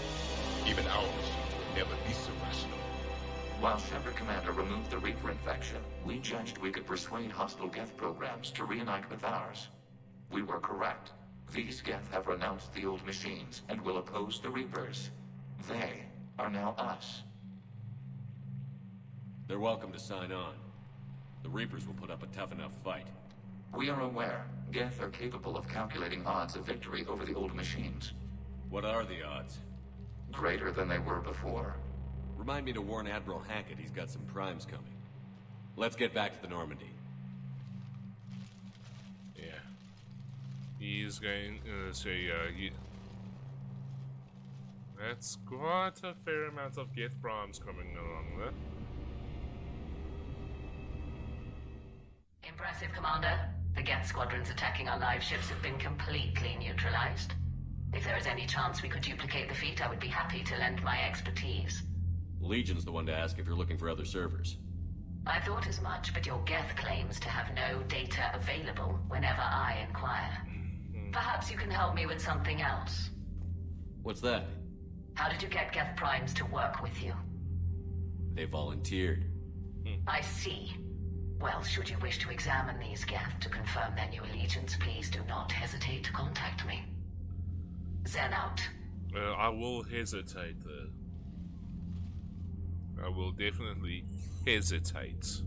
Even our machines will never be so rational. While Shepard Commander removed the Reaper infection, we judged we could persuade hostile Geth programs to reunite with ours. We were correct. These Geth have renounced the old machines and will oppose the Reapers. They are now us. They're welcome to sign on. The Reapers will put up a tough enough fight. We are aware Geth are capable of calculating odds of victory over the old machines. What are the odds? Greater than they were before. Remind me to warn Admiral Hackett he's got some primes coming. Let's get back to the Normandy. Yeah. He's going that's quite a fair amount of Geth primes coming along there. Impressive, Commander. The Geth squadrons attacking our live ships have been completely neutralized. If there is any chance we could duplicate the feat, I would be happy to lend my expertise. Legion's the one to ask if you're looking for other servers. I thought as much, but your Geth claims to have no data available whenever I inquire. Perhaps you can help me with something else. What's that? How did you get Geth primes to work with you? They volunteered. I see. Well, should you wish to examine these Geth to confirm their new allegiance, please do not hesitate to contact me. Zen out. I will hesitate there. I will definitely hesitate.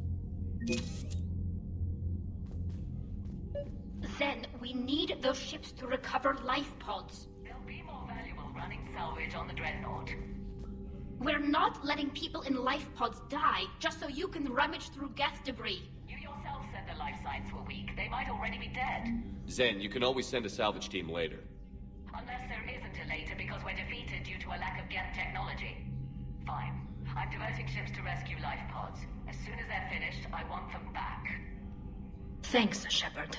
Zen, we need those ships to recover life pods. They'll be more valuable running salvage on the Dreadnought. We're not letting people in life pods die just so you can rummage through Geth debris. You yourself said the life signs were weak. They might already be dead. Zen, you can always send a salvage team later. Unless there isn't a later because we're defeated due to a lack of Geth technology. Fine. I'm diverting ships to rescue life pods. As soon as they're finished, I want them back. Thanks, Shepard.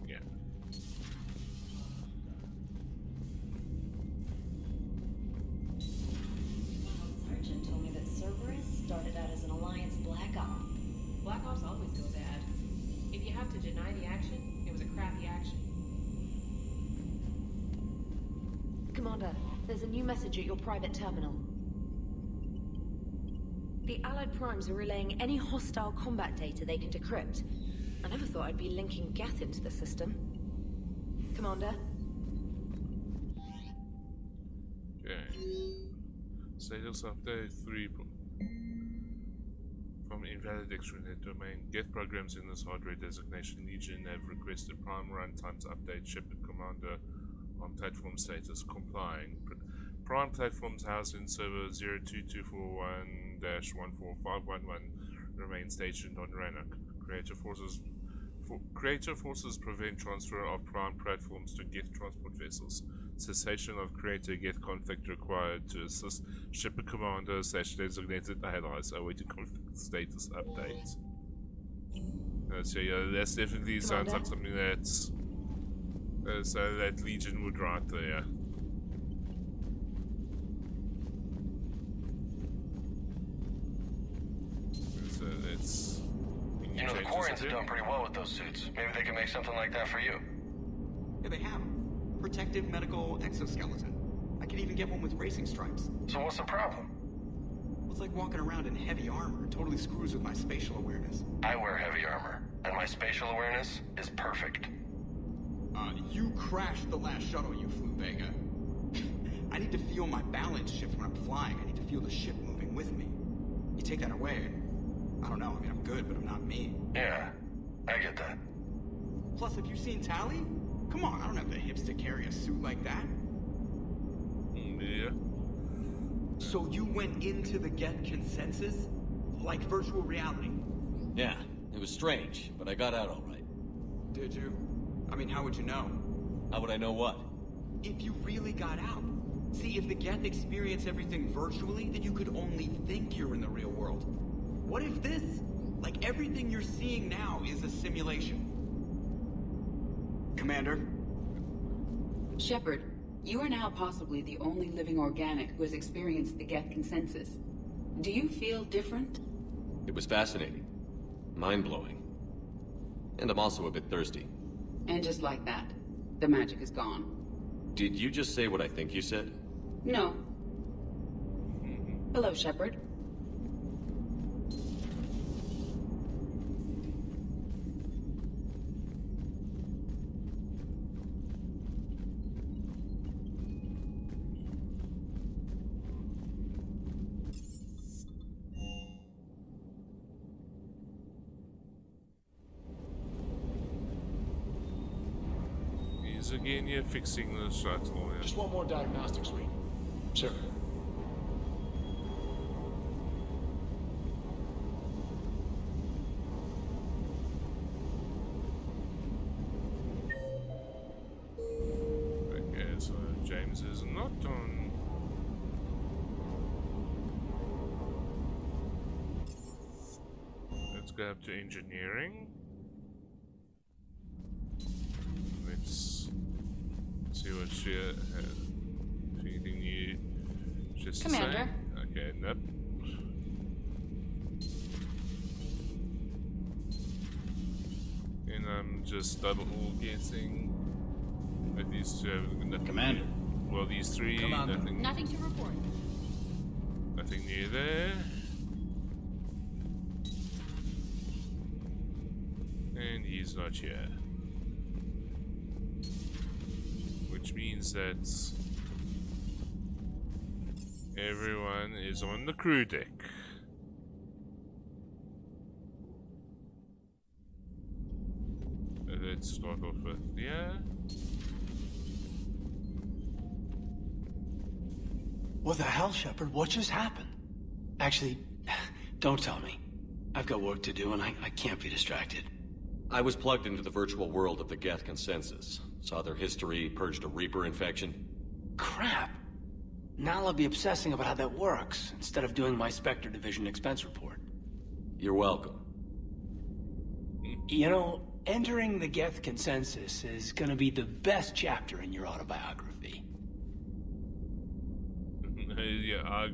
Yeah. Sergeant told me that Cerberus started out as an Alliance Black Op. Black Ops always go bad. If you have to deny the action, it was a crappy action. Commander, there's a new message at your private terminal. The Allied Primes are relaying any hostile combat data they can decrypt. I never thought I'd be linking Geth into the system. Commander? Okay. Status update 3. From invalid extranet domain. Geth programs in this hardware designation Legion have requested prime runtime to update Shepard Commander on platform status complying. Prime platforms housed in server 02241-14511 remain stationed on Rannoch. Creator forces prevent transfer of prime platforms to Geth transport vessels. Cessation of Creator Geth conflict required to assist Shipper Commander / designated allies awaiting conflict status update. So yeah, that definitely sounds like something that's so that Legion would write there. So that's. You know, the Quarians have done pretty well with those suits. Maybe they can make something like that for you. Yeah, they have. Protective medical exoskeleton. I could even get one with racing stripes. So what's the problem? Well, it's like walking around in heavy armor. It totally screws with my spatial awareness. I wear heavy armor, and my spatial awareness is perfect. You crashed the last shuttle you flew, Vega. I need to feel my balance shift when I'm flying. I need to feel the ship moving with me. You take that away, and I don't know. I mean, I'm good, but I'm not me. Yeah, I get that. Plus, have you seen Tally? Come on, I don't have the hips to carry a suit like that. Yeah. So you went into the Geth consensus? Like virtual reality? Yeah, it was strange, but I got out all right. Did you? I mean, how would you know? How would I know what? If you really got out. See, if the Geth experience everything virtually, then you could only think you're in the real world. What if this, like everything you're seeing now, is a simulation? Commander? Shepard, you are now possibly the only living organic who has experienced the Geth consensus. Do you feel different? It was fascinating. Mind-blowing. And I'm also a bit thirsty. And just like that, the magic is gone. Did you just say what I think you said? No. Hello, Shepard. Again, you're fixing the shuttle. Yeah. Just one more diagnostics read. Sir. Okay, so James is not on. Let's go up to engineering. Let's see what she has. Anything new? Just Commander. Okay, nope. And I'm just double guessing that these two have nothing. Commander. Well, these three, nothing. Nothing to report. Nothing new there. And he's not here. Which means that everyone is on the crew deck. Let's start off with What the hell, Shepard? What just happened? Actually, don't tell me. I've got work to do and I can't be distracted. I was plugged into the virtual world of the Geth consensus. Saw their history, purged a Reaper infection. Crap. Now I'll be obsessing about how that works, instead of doing my Spectre Division expense report. You're welcome. You know, entering the Geth consensus is gonna be the best chapter in your autobiography. Yeah, I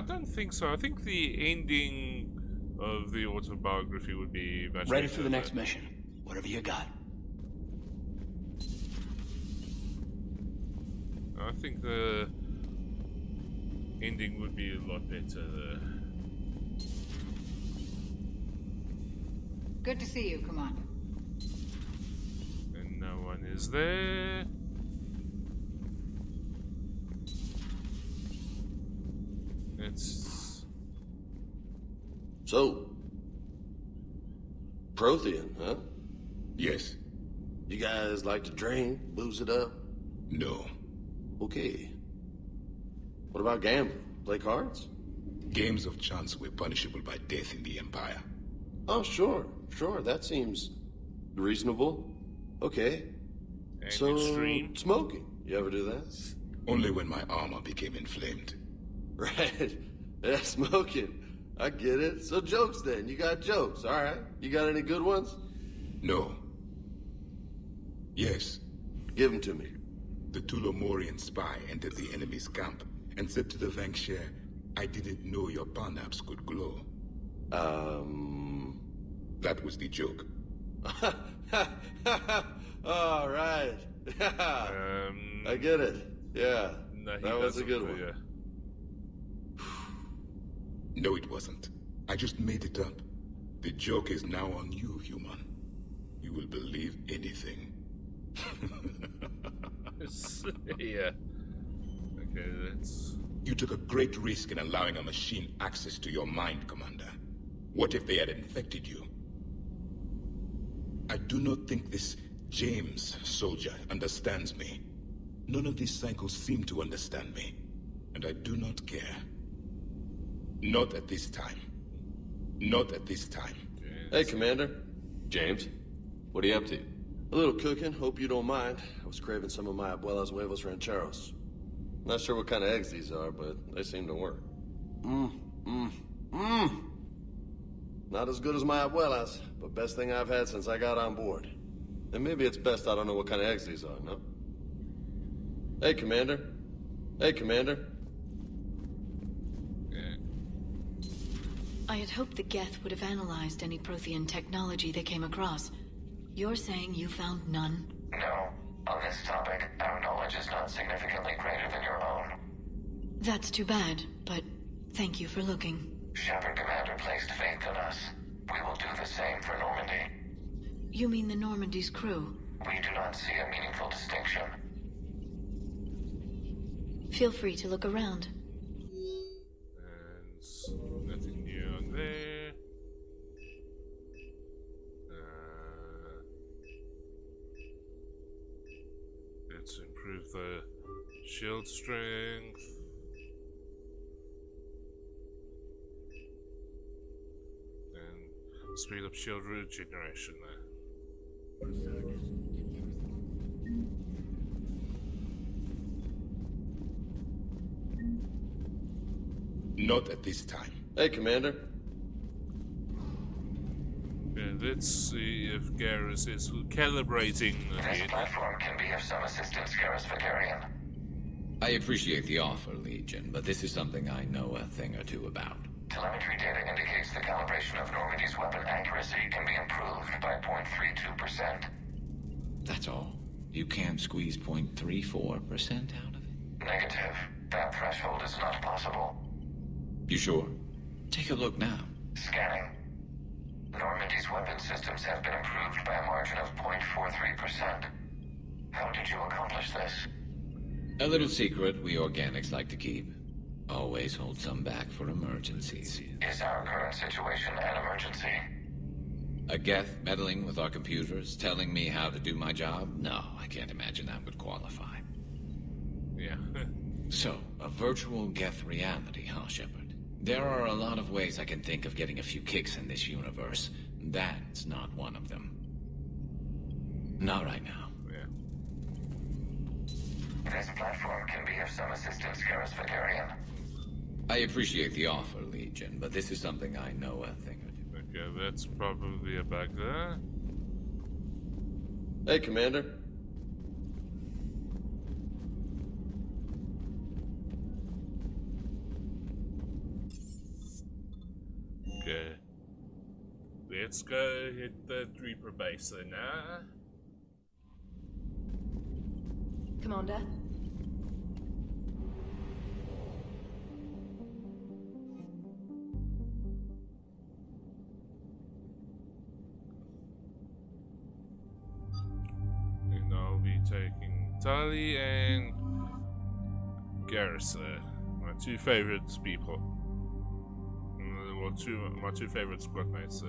don't think so. I think the ending of the autobiography would be much Ready better, for the next mission. Whatever you got. I think the ending would be a lot better. Good to see you, Commander. And no one is there. It's... So... Prothean, huh? Yes. You guys like to drink, booze it up? No. Okay. What about gambling? Play cards? Games of chance were punishable by death in the Empire. Oh, sure. That seems reasonable. Okay. And so, extreme. Smoking. You ever do that? Only when my armor became inflamed. Right. Yeah, smoking. I get it. So jokes then. You got jokes, all right. You got any good ones? No. Yes. Give them to me. The Tulomorian spy entered the enemy's camp and said to the Vanksher, I didn't know your Parnaps could glow. That was the joke. All right. I get it. Yeah. No, that was a good one. Yeah. No, it wasn't. I just made it up. The joke is now on you, human. You will believe anything. Yeah. Okay, that's... You took a great risk in allowing a machine access to your mind, Commander. What if they had infected you? I do not think this James soldier understands me. None of these cycles seem to understand me. And I do not care. Not at this time. Not at this time. Hey, Commander. James, what are you up to? A little cooking, hope you don't mind. I was craving some of my abuela's huevos rancheros. Not sure what kind of eggs these are, but they seem to work. Not as good as my abuela's, but best thing I've had since I got on board. And maybe it's best I don't know what kind of eggs these are, no? Hey, Commander. Hey, Commander. I had hoped the Geth would have analyzed any Prothean technology they came across. You're saying you found none? No. On this topic, our knowledge is not significantly greater than your own. That's too bad, but thank you for looking. Shepard Commander placed faith in us. We will do the same for Normandy. You mean the Normandy's crew? We do not see a meaningful distinction. Feel free to look around. And nothing new on there. Let's improve the shield strength. And speed up shield regeneration there. Not at this time. Hey, Commander. Yeah, let's see if Garrus is calibrating This again. platform can be of some assistance, Garrus Vakarian. I appreciate the offer, Legion, but this is something I know a thing or two about. Telemetry data indicates the calibration of Normandy's weapon accuracy can be improved by 0.32%. That's all? You can't squeeze 0.34% out of it? Negative. That threshold is not possible. You sure? Take a look now. Scanning. Normandy's weapon systems have been improved by a margin of 0.43%. How did you accomplish this? A little secret we organics like to keep. Always hold some back for emergencies. Is our current situation an emergency? A Geth meddling with our computers, telling me how to do my job? No, I can't imagine that would qualify. Yeah. So, a virtual Geth reality, huh, Shepard? There are a lot of ways I can think of getting a few kicks in this universe. That's not one of them. Not right now. Yeah. This platform can be of some assistance, Garrus Vakarian. I appreciate the offer, Legion, but this is something I know a thing or two. Okay, that's probably a bug there. Hey, Commander. Okay. Let's go hit the Reaper base then now. Commander? Tali and Garrison, my two favorite people. Well, my two favorite squad mates.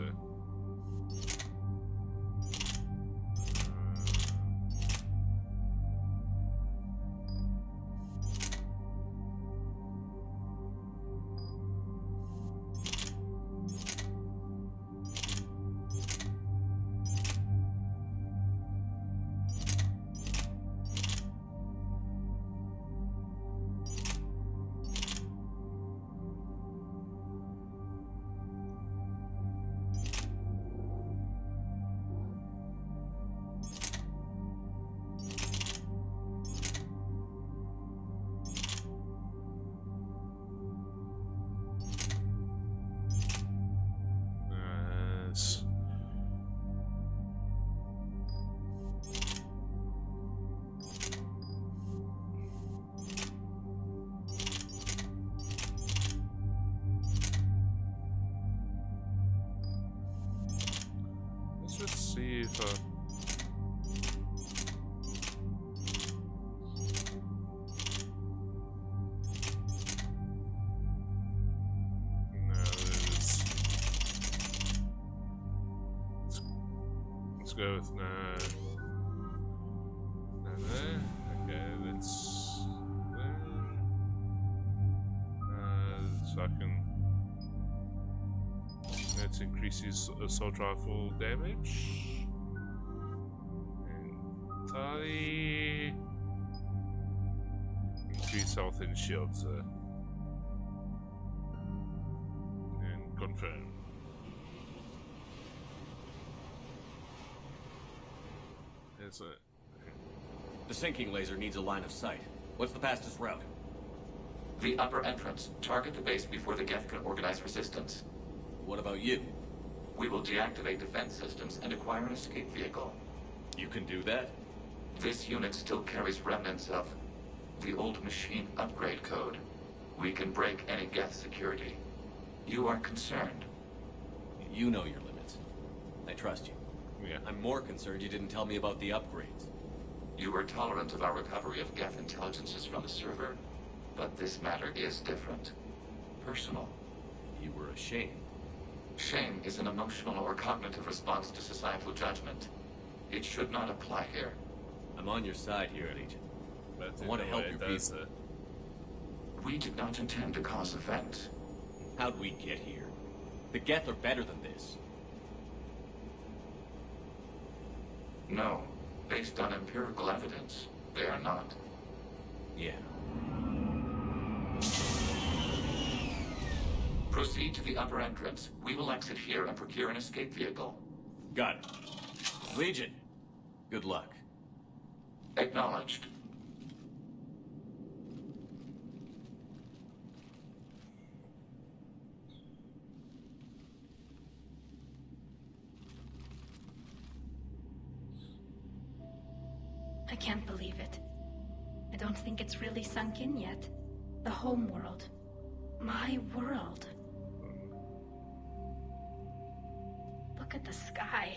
Let's see if let's go with no. Okay, let's so I can. Let's increase his assault rifle damage. And Tali. Increase health and shields. And confirm. Is it? The sinking laser needs a line of sight. What's the fastest route? The upper entrance. Target the base before the Geth can organize resistance. What about you? We will deactivate defense systems and acquire an escape vehicle. You can do that? This unit still carries remnants of the old machine upgrade code. We can break any Geth security. You are concerned. You know your limits. I trust you. Yeah. I'm more concerned you didn't tell me about the upgrades. You were tolerant of our recovery of Geth intelligences from the server, but this matter is different. Personal. You were ashamed. Shame is an emotional or cognitive response to societal judgment. It should not apply here. I'm on your side here, Legion. I want to help your people. We did not intend to cause offense. How'd we get here? The Geth are better than this. No. Based on empirical evidence, they are not. Yeah. Proceed to the upper entrance. We will exit here and procure an escape vehicle. Got it. Legion, good luck. Acknowledged. I can't believe it. I don't think it's really sunk in yet. The home world. My world. Look at the sky.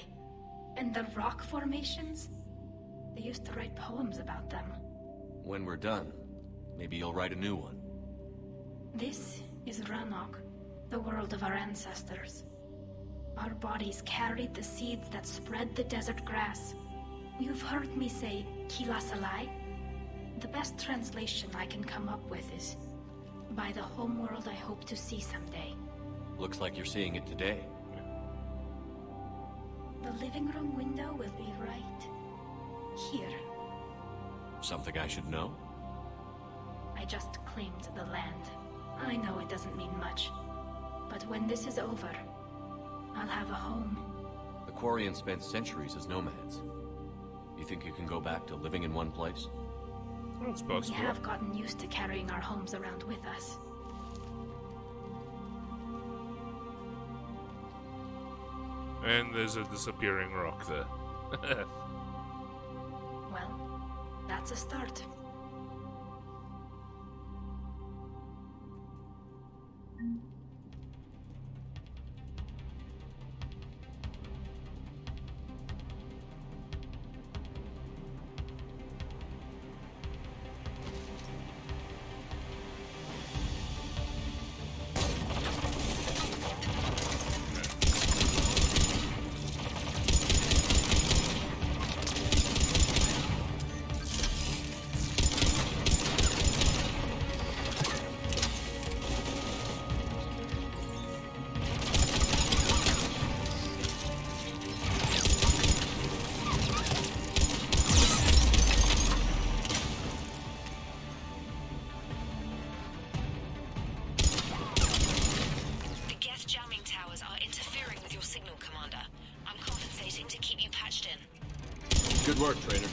And the rock formations. They used to write poems about them. When we're done, maybe you'll write a new one. This is Ranok, the world of our ancestors. Our bodies carried the seeds that spread the desert grass. You've heard me say Kilasalai? The best translation I can come up with is by the homeworld I hope to see someday. Looks like you're seeing it today. The living room window will be right here. Something I should know? I just claimed the land. I know it doesn't mean much, but when this is over, I'll have a home. The Quarians spent centuries as nomads. You think you can go back to living in one place? That's possible. We have gotten used to carrying our homes around with us. And there's a disappearing rock there. Well, that's a start. work, Trader.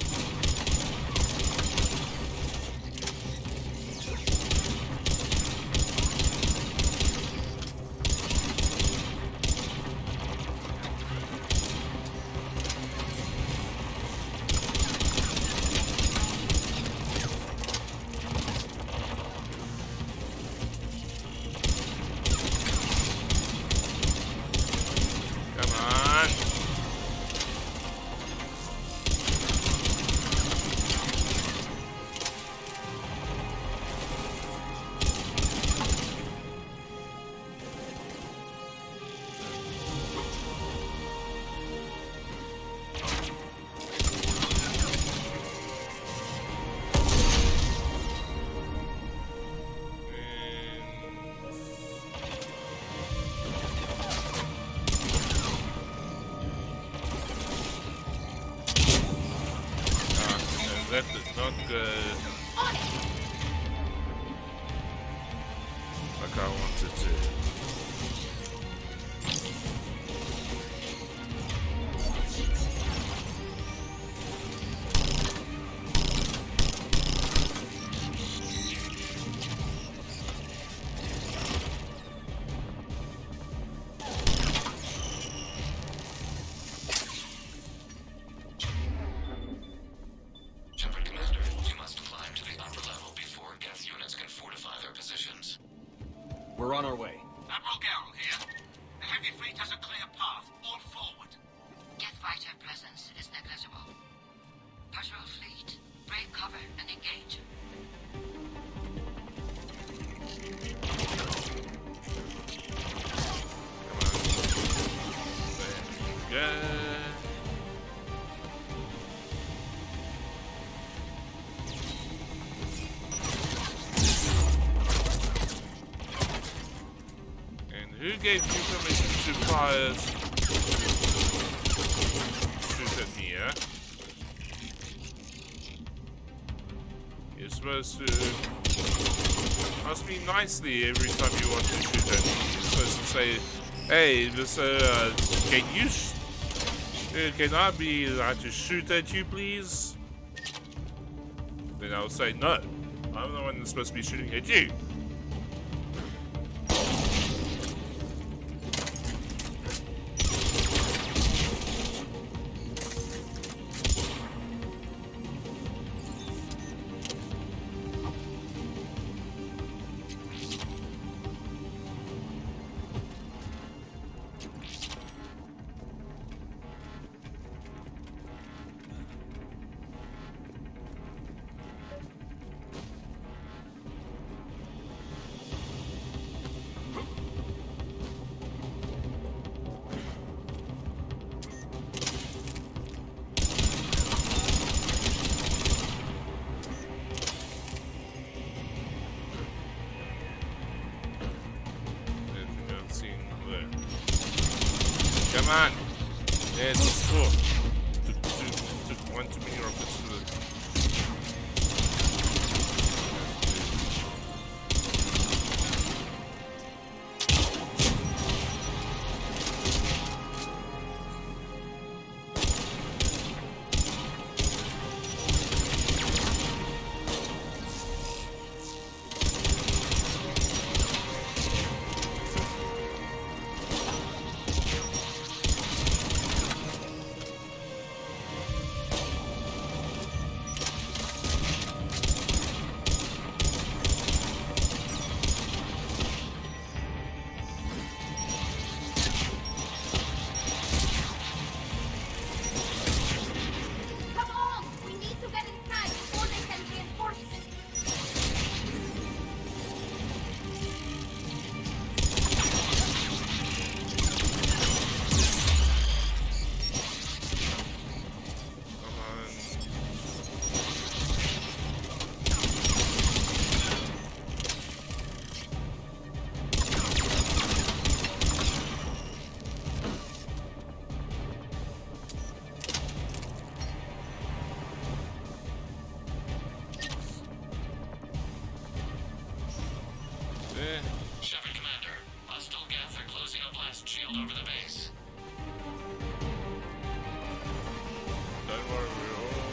That did not go like I wanted to. We're on our way. Admiral Garrel here. The heavy fleet has a clear path. All forward. Jet fighter presence is negligible. Patrol fleet, break cover and engage. Yeah. Who gave you permission to fire? Shoot at me, yeah? You're supposed to ask me nicely every time you want to shoot at me. You're supposed to say, hey, can I be allowed to shoot at you, please? Then I'll say, no, I'm the one that's supposed to be shooting at you. Come on! Yes, took one too many rockets to the... Shepard Commander, hostile Geth are closing a blast shield over the base. Don't worry, we're all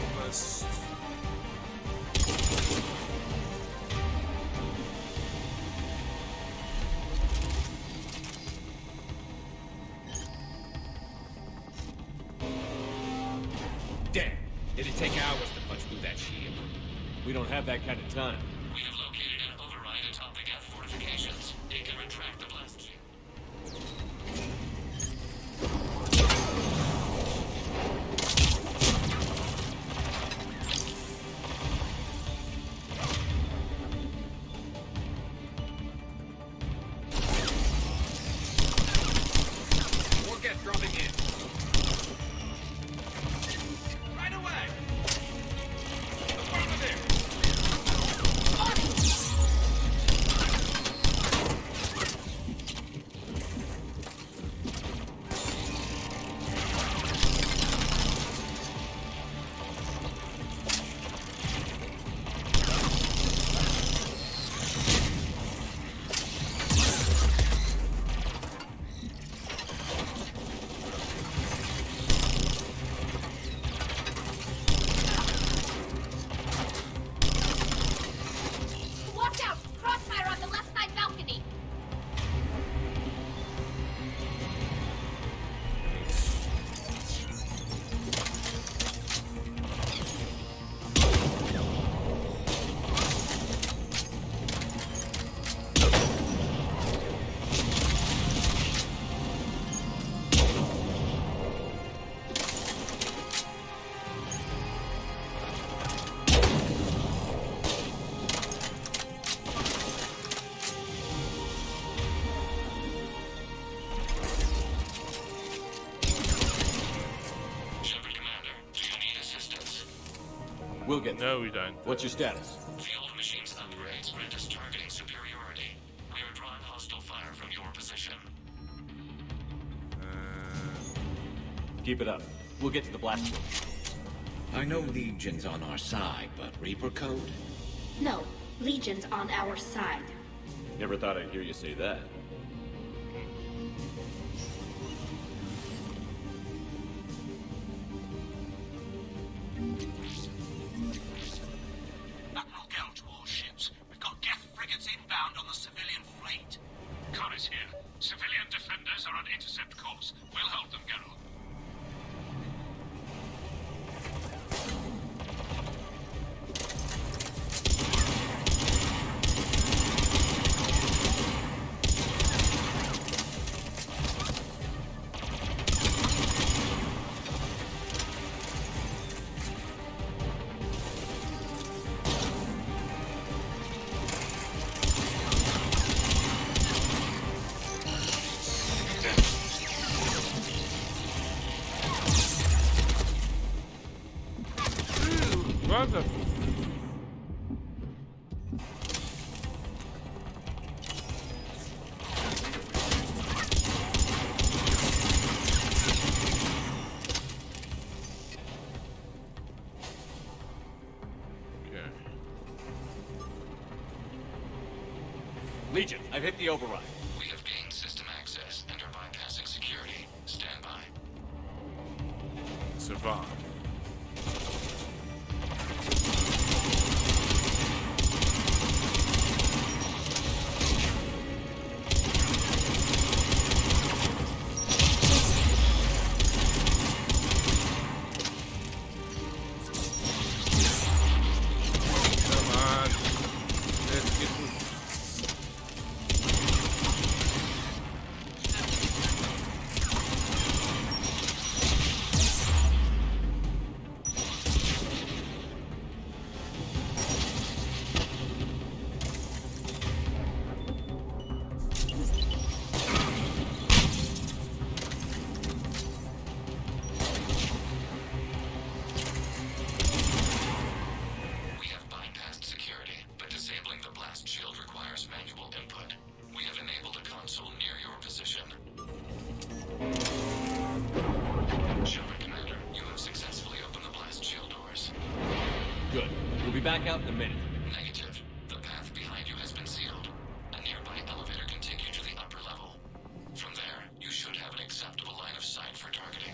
don't have that kind of time. We have located an override atop the Geth fortifications. It can retract the blast shield. More Geth dropping in. Right away! Affirmative! Watch out! Crossfire on the left side balcony! Shepard Commander, do you need assistance? We'll get No, we don't. What's your status? Field machines upgrades grant us targeting superiority. We are drawing hostile fire from your position. Keep it up. We'll get to the blast shield. I know Legion's on our side, but Reaper Code? No, Legion's on our side. Never thought I'd hear you say that. Admiral Gell to all ships. We've got Geth frigates inbound on the civilian fleet. Connor's here. Civilian defenders are on intercept course. We'll hold them, Geralt. What the? Okay. Legion, I've hit the override. We have gained system access and are bypassing security. Stand by. Survive. Come on. Let's get We have bypassed security, but disabling the blast shield requires manual input. We have enabled a console near your position. Shepard Commander, you have successfully opened the blast shield doors. Good. We'll be back out in a minute. Negative. The path behind you has been sealed. A nearby elevator can take you to the upper level. From there, you should have an acceptable line of sight for targeting.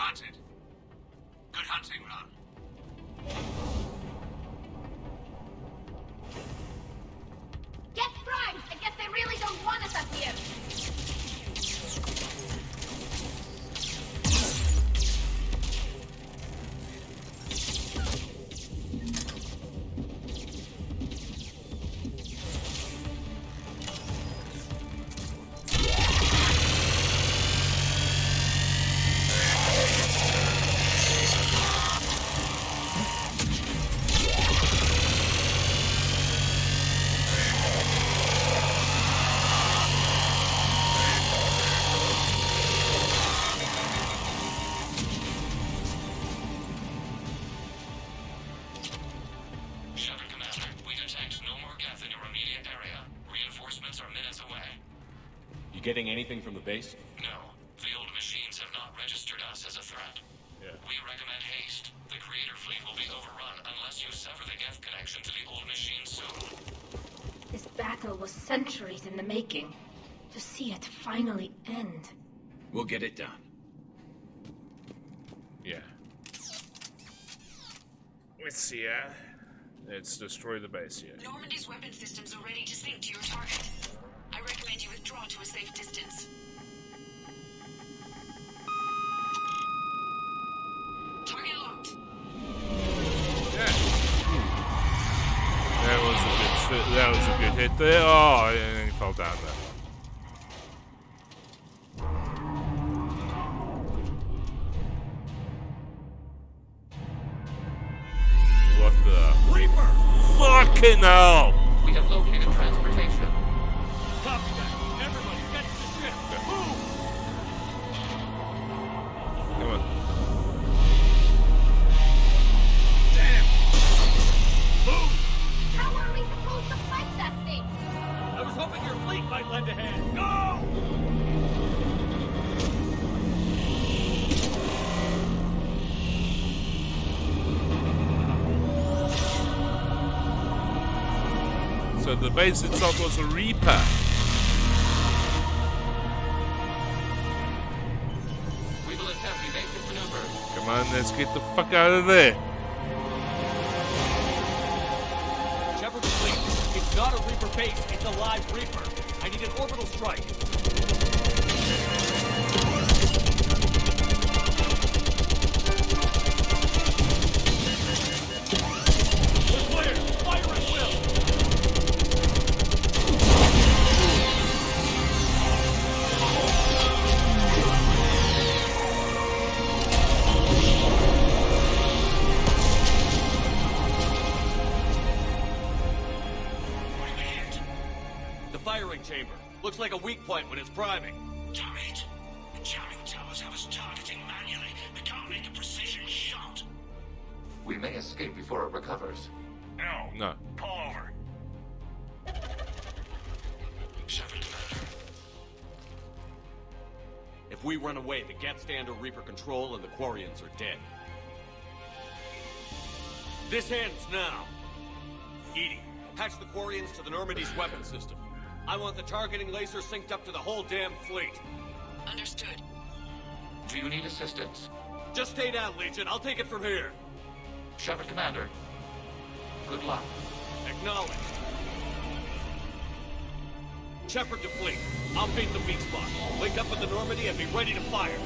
Granted. Good hunting, Ron. Get primed! I guess they really don't want us up here. Getting anything from the base? No. The old machines have not registered us as a threat. Yeah. We recommend haste. The Creator fleet will be overrun unless you sever the Geth connection to the old machines soon. This battle was centuries in the making. To see it finally end. We'll get it done. Yeah. Let's see, let's destroy the base here. Normandy's weapon systems are ready to sync to your target. I recommend you withdraw to a safe distance. Target locked. Yeah. That was a good hit there. Oh, and he fell down there. What the Reaper! fucking hell! We have located transportation. Copy that. Everybody, get to the ship. Move! Come on. Damn! Move! How are we supposed to fight that thing? I was hoping your fleet might lend a hand. Go! So the base itself was a Reaper. We will attempt evasive maneuvers. Come on, let's get the fuck out of there. Shepard fleet, it's not a Reaper base, it's a live Reaper. I need an orbital strike. We're clear! Fire at will! Firing chamber. Looks like a weak point when it's priming. Damn it! The jamming towers have us targeting manually. We can't make a precision shot. We may escape before it recovers. No. Pull over. Shepard, Commander. If we run away, the Geth stand under Reaper control and the Quarians are dead. This ends now. Edie, patch the Quarians to the Normandy's weapon system. I want the targeting laser synced up to the whole damn fleet. Understood. Do you need assistance? Just stay down, Legion. I'll take it from here. Shepard, Commander. Good luck. Acknowledged. Shepard to fleet. I'll beat the weak spot. Link up with the Normandy and be ready to fire.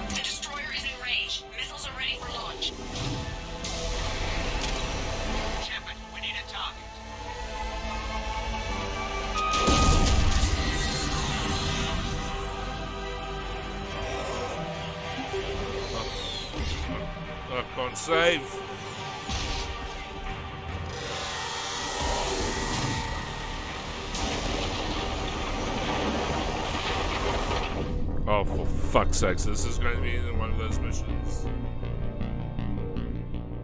The destroyer is in range. Missiles are ready for launch. Shepard, we need a target. I can't save. Oh, for fuck's sakes, this is going to be one of those missions.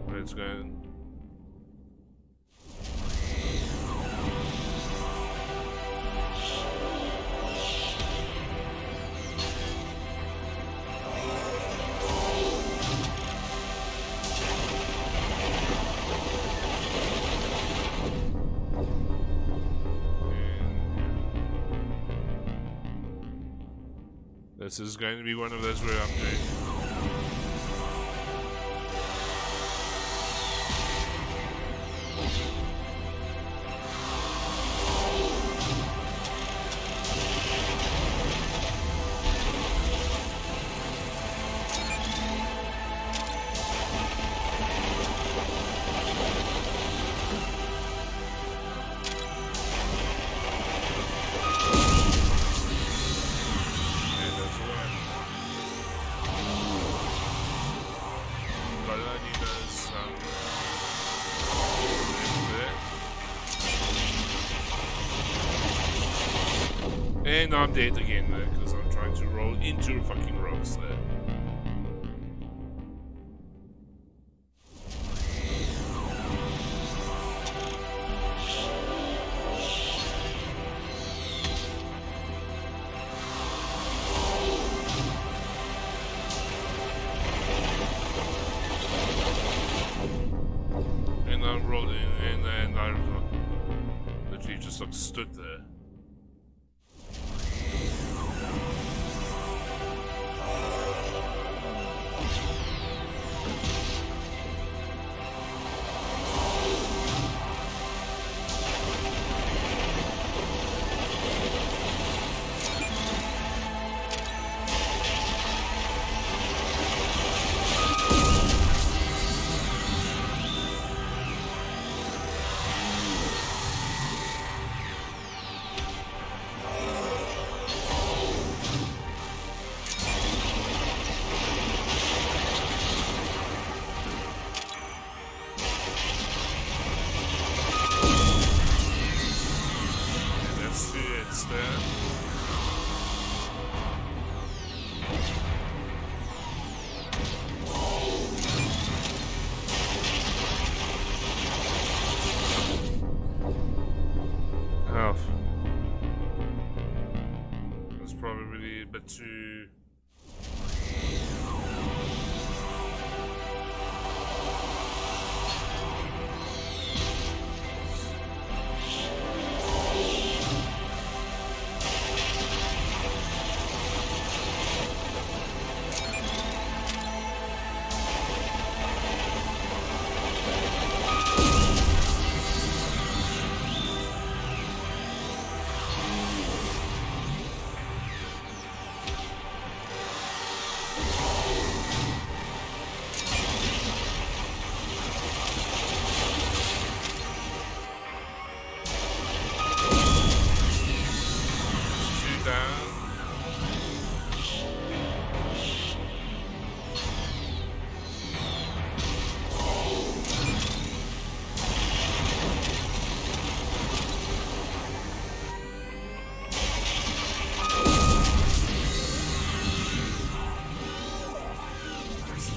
It's going... This is going to be one of those where I'm doing. And I'm dead again there because I'm trying to roll into fucking rocks there. And I'm rolling, and then I literally just like stood there. Probably a bit too...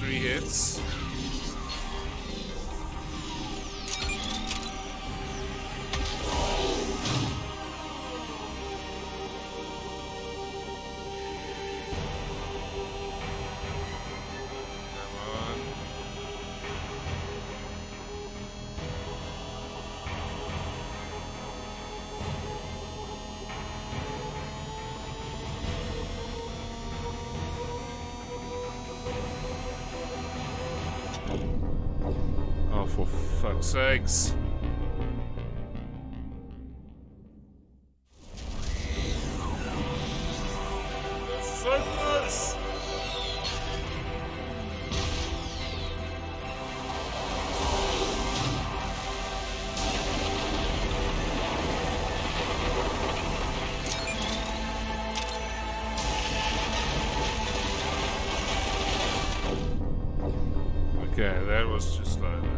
Hits. For fuck's sakes. That's so close. Okay, that was too slow there.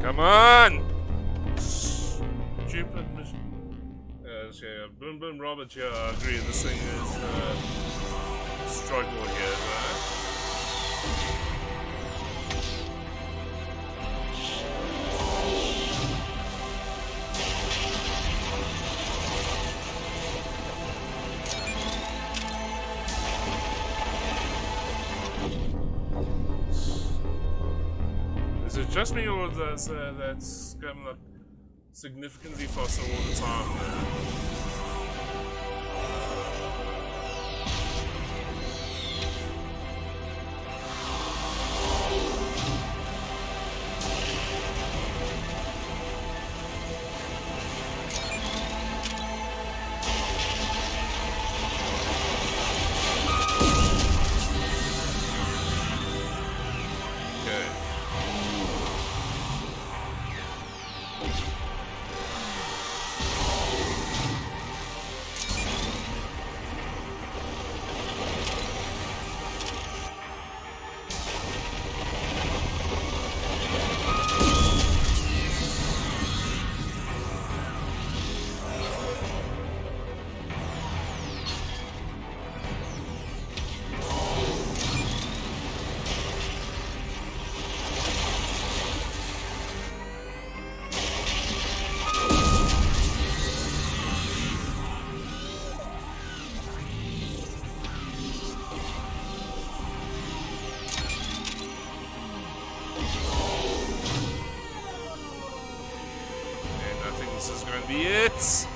Come on! Stupid mission. Yeah, Boom Boom Robert here, I agree, this thing is struggle here, Is it just me, or that's going like significantly faster all the time? Be it.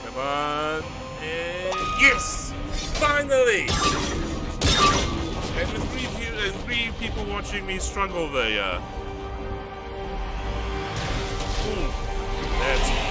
Come on. And yes! Finally! And with three people watching me struggle there, yeah. Ooh, that's good.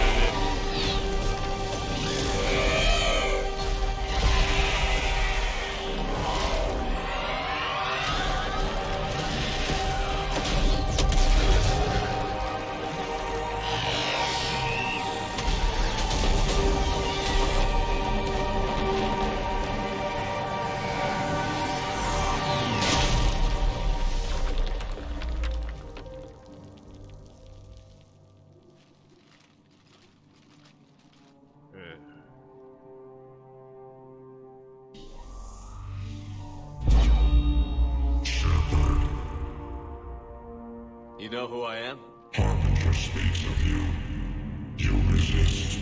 You know who I am? Harbinger speaks of you. You resist,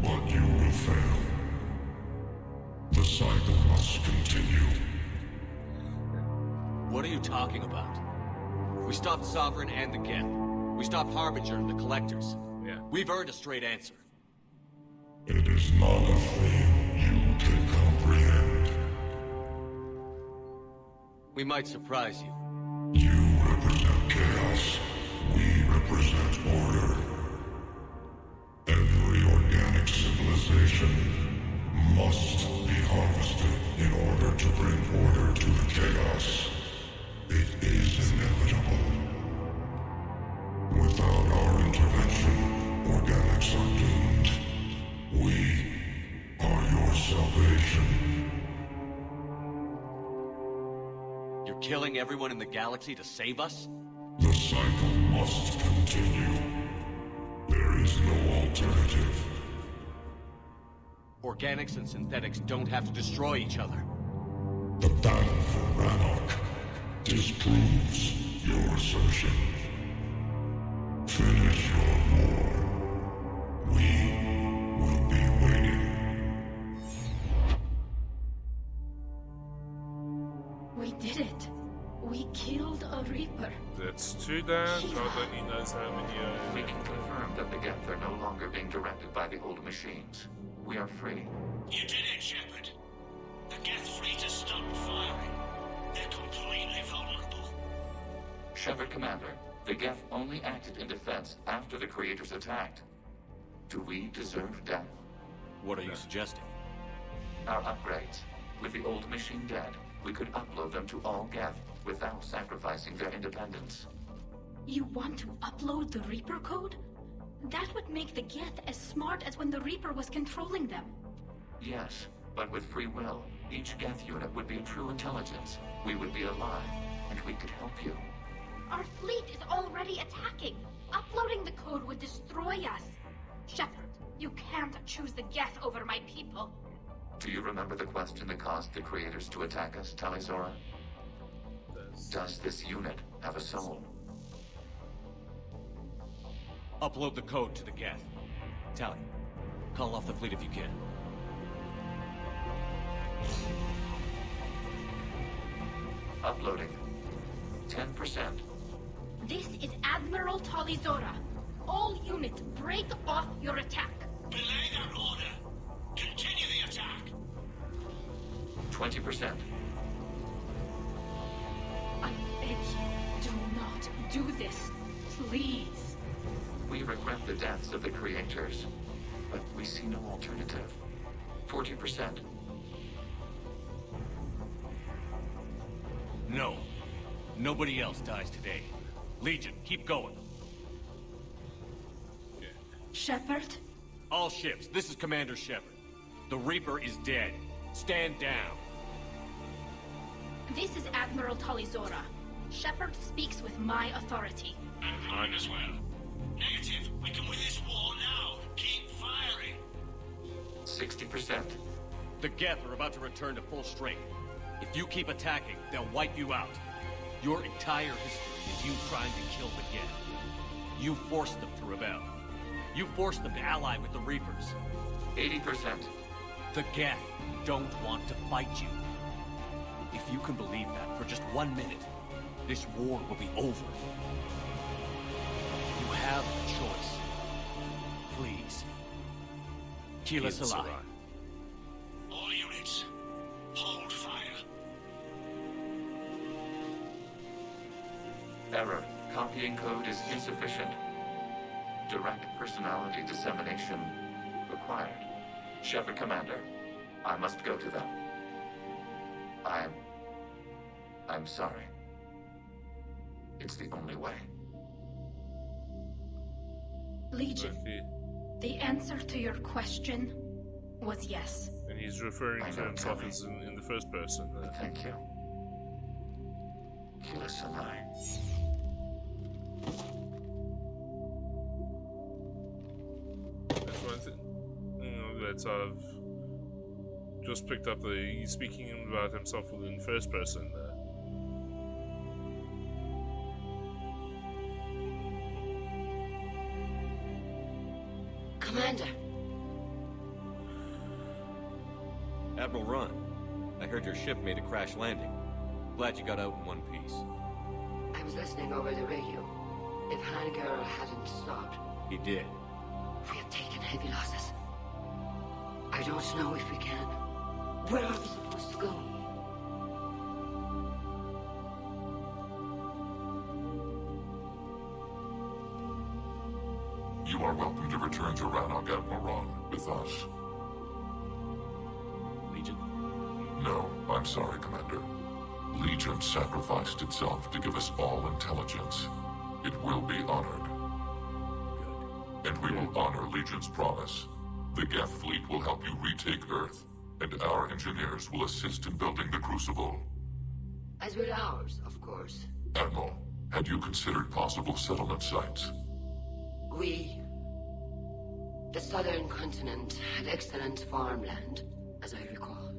but you will fail. The cycle must continue. What are you talking about? We stopped Sovereign and the Geth. We stopped Harbinger and the Collectors. Yeah. We've earned a straight answer. It is not a thing you can comprehend. We might surprise you. You represent chaos. We represent order. Every organic civilization must be harvested in order to bring order to the chaos. It is inevitable. Without our intervention, organics are doomed. We are your salvation. You're killing everyone in the galaxy to save us? The cycle must continue. There is no alternative. Organics and synthetics don't have to destroy each other. The battle for Rannoch disproves your assertion. Finish your war. We will be waiting. We did it. We killed a Reaper. That's two down. God only knows how many are. We can confirm that the Geth are no longer being directed by the old machines. We are free. You did it, Shepard. The Geth fleet has stopped firing. They're completely vulnerable. Shepard, Commander, the Geth only acted in defense after the Creators attacked. Do we deserve death? What are you suggesting? Our upgrades. With the old machine dead, we could upload them to all Geth without sacrificing their independence. You want to upload the Reaper code? That would make the Geth as smart as when the Reaper was controlling them. Yes, but with free will, each Geth unit would be a true intelligence. We would be alive, and we could help you. Our fleet is already attacking. Upload Arias! Shepard, you can't choose the Geth over my people. Do you remember the question that caused the creators to attack us, Talizora? Does this unit have a soul? Upload the code to the Geth. Tally, call off the fleet if you can. Uploading. 10%. This is Admiral Talizora. All units, break off your attack. Belay that order. Continue the attack. 20%. I beg you, do not do this. Please. We regret the deaths of the creators, but we see no alternative. 40%. No. Nobody else dies today. Legion, keep going. Shepard? All ships, this is Commander Shepard. The Reaper is dead. Stand down. This is Admiral Talizora. Shepard speaks with my authority. And mine as well. Negative. We can win this war now. Keep firing. 60%. The Geth are about to return to full strength. If you keep attacking, they'll wipe you out. Your entire history is you trying to kill the Geth. You forced them to rebel. You forced them to ally with the Reapers. 80%. The Geth don't want to fight you. If you can believe that for just 1 minute, this war will be over. You have a choice. Please. Keela Serai. All units, hold fire. Error. Copying code is insufficient. Direct personality dissemination required. Shepard Commander, I must go to them. I'm sorry. It's the only way. Legion, the answer to your question was yes. And he's referring to himself as in the first person. Thank you. Keela Serai. That's one thing. That's I've just picked up he's speaking about himself in first person there. Commander. Admiral Run, I heard your ship made a crash landing. Glad you got out in one piece. I was listening over the radio. If Hangara hadn't stopped, He did. we have taken heavy losses. I don't know if we can. Where are we supposed to go? You are welcome to return to Rannoch, Admiral with us. Legion? No, I'm sorry, Commander. Legion sacrificed itself to give us all intelligence. It will be honored. Good. And we will honor Legion's promise. The Geth fleet will help you retake Earth, and our engineers will assist in building the Crucible. As will ours, of course. Admiral, had you considered possible settlement sites? The southern continent had excellent farmland, as I recall.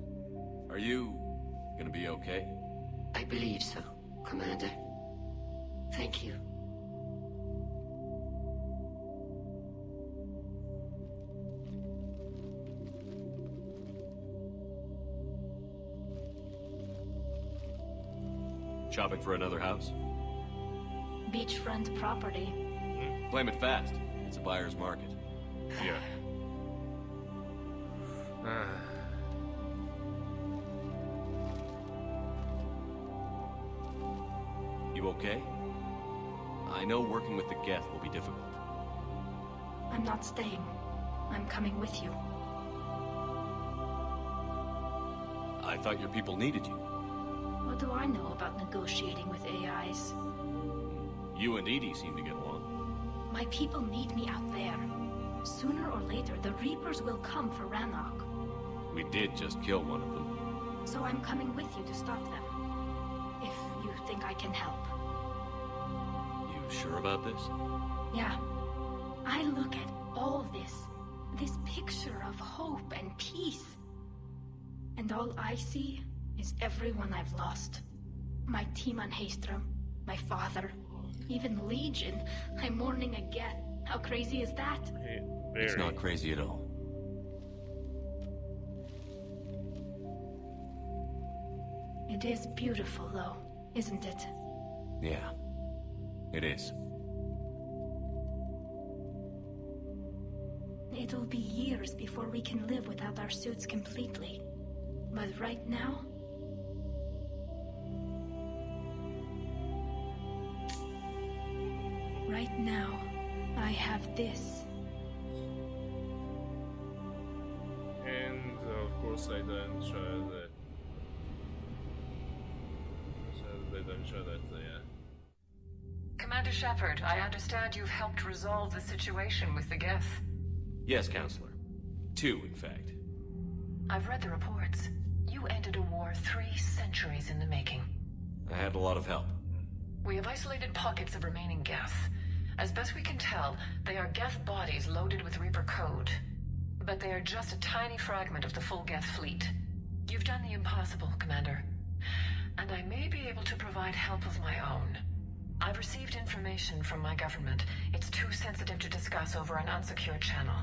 Are you gonna be okay? I believe so, Commander. Thank you. Shopping for another house? Beachfront property. Claim it fast. It's a buyer's market. Yeah. You okay? I know working with the Geth will be difficult. I'm not staying. I'm coming with you. I thought your people needed you. What do I know about negotiating with AIs? You and Edie seem to get along. My people need me out there. Sooner or later, the Reapers will come for Rannoch. We did just kill one of them. So I'm coming with you to stop them. If you think I can help. You sure about this? Yeah. I look at all this picture of hope and peace, and all I see is everyone I've lost. My team on Haestrom, my father, even Legion. I'm mourning a Geth. How crazy is that? It's not crazy at all. It is beautiful, though, isn't it? Yeah, it is. It'll be years before we can live without our suits completely. But right now... Right now, I have this. And of course they don't show that. So they don't show that there. Commander Shepard, I understand you've helped resolve the situation with the Geth. Yes, Counselor. 2, in fact. I've read the reports. You ended a war 3 centuries in the making. I had a lot of help. We have isolated pockets of remaining Geth. As best we can tell, they are Geth bodies loaded with Reaper code. But they are just a tiny fragment of the full Geth fleet. You've done the impossible, Commander. And I may be able to provide help of my own. I've received information from my government. It's too sensitive to discuss over an unsecured channel.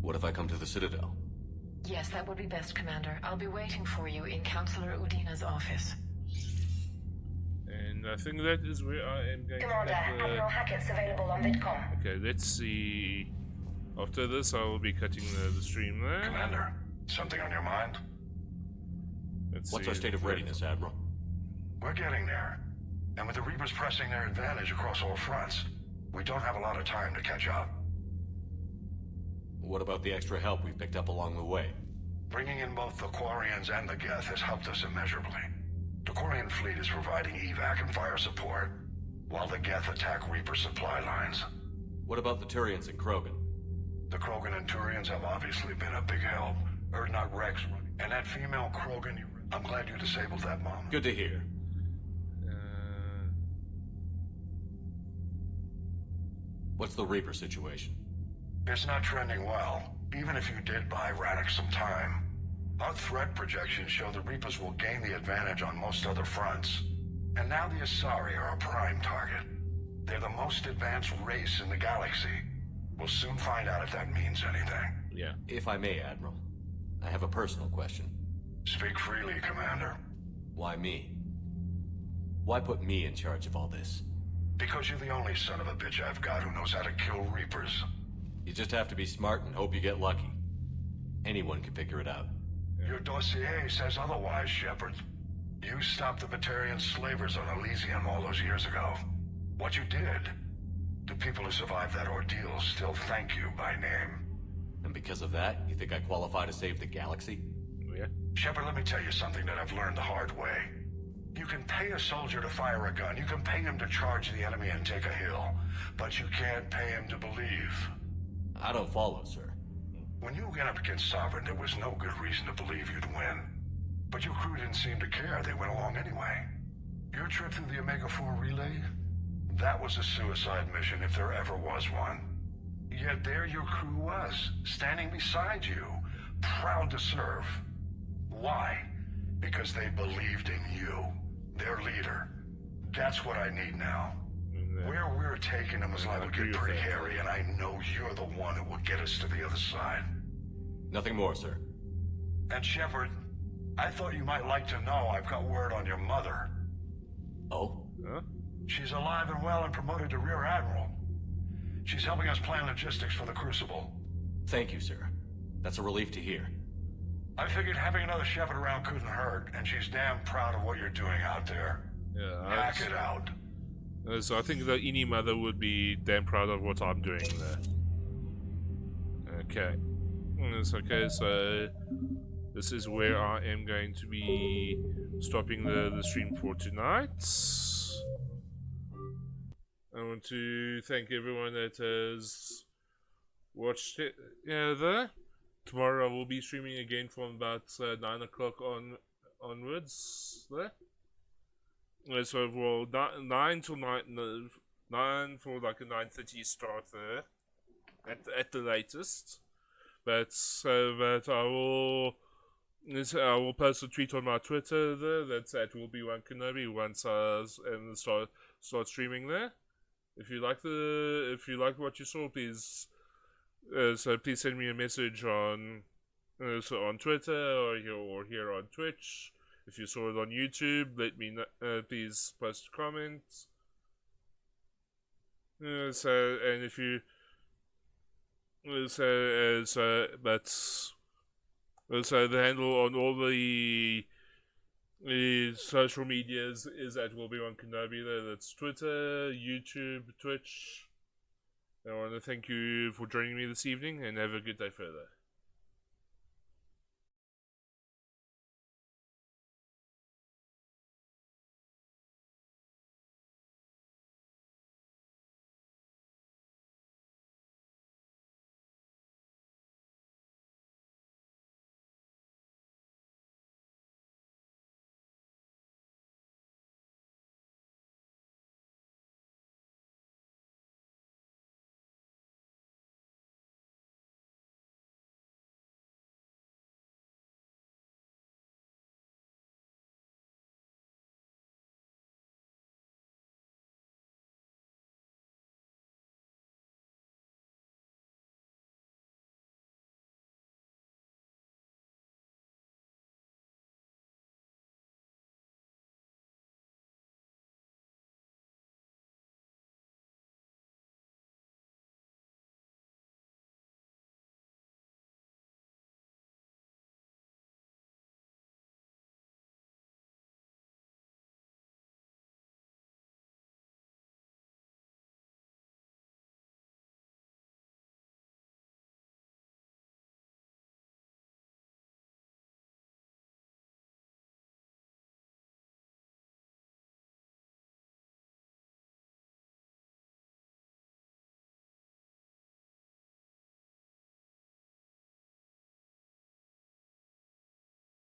What if I come to the Citadel? Yes, that would be best, Commander. I'll be waiting for you in Counselor Udina's office. And I think that is where I am going Commander, to have Admiral Hackett's available on Vidcom. Okay, let's see. After this, I will be cutting the stream there. Commander, something on your mind? What's our state of readiness, Admiral? We're getting there. And with the Reapers pressing their advantage across all fronts, we don't have a lot of time to catch up. What about the extra help we've picked up along the way? Bringing in both the Quarians and the Geth has helped us immeasurably. The Quarian fleet is providing evac and fire support, while the Geth attack Reaper supply lines. What about the Turians and Krogan? The Krogan and Turians have obviously been a big help. Erdnot Rex, and that female Krogan, I'm glad you disabled that, Mom. Good to hear. What's the Reaper situation? It's not trending well, even if you did buy Radix some time. Our threat projections show the Reapers will gain the advantage on most other fronts. And now the Asari are a prime target. They're the most advanced race in the galaxy. We'll soon find out if that means anything. Yeah. If I may, Admiral, I have a personal question. Speak freely, Commander. Why me? Why put me in charge of all this? Because you're the only son of a bitch I've got who knows how to kill Reapers. You just have to be smart and hope you get lucky. Anyone can figure it out. Your dossier says otherwise, Shepard. You stopped the Batarian slavers on Elysium all those years ago. What you did, the people who survived that ordeal still thank you by name. And because of that, you think I qualify to save the galaxy? Yeah. Shepard, let me tell you something that I've learned the hard way. You can pay a soldier to fire a gun, you can pay him to charge the enemy and take a hill, but you can't pay him to believe. I don't follow, sir. When you went up against Sovereign, there was no good reason to believe you'd win. But your crew didn't seem to care, they went along anyway. Your trip through the Omega-4 relay? That was a suicide mission if there ever was one. Yet there your crew was, standing beside you, proud to serve. Why? Because they believed in you, their leader. That's what I need now. Where we're taking them is liable to get pretty hairy, and I know you're the one who will get us to the other side. Nothing more, sir. And Shepard, I thought you might like to know I've got word on your mother. Oh? Huh? She's alive and well and promoted to Rear Admiral. She's helping us plan logistics for the Crucible. Thank you, sir. That's a relief to hear. I figured having another Shepard around couldn't hurt, and she's damn proud of what you're doing out there. Yeah, Hack it out. So I think the Ini mother would be damn proud of what I'm doing there. Okay. It's okay, so this is where I am going to be stopping the stream for tonight. I want to thank everyone that has watched it there. Tomorrow I will be streaming again from about 9 o'clock onwards there. So for 9 till 9 for like a 9:30 start there. at the latest. But I will post a tweet on my Twitter there. That's at WillBeOneKenobi once I start streaming there. If you like what you saw, please please send me a message on Twitter or here on Twitch. If you saw it on YouTube, let me know. Please post a comment. So the handle on all the social medias is at WillBeOneKenobi there. That's Twitter, YouTube, Twitch. I want to thank you for joining me this evening, and have a good day further.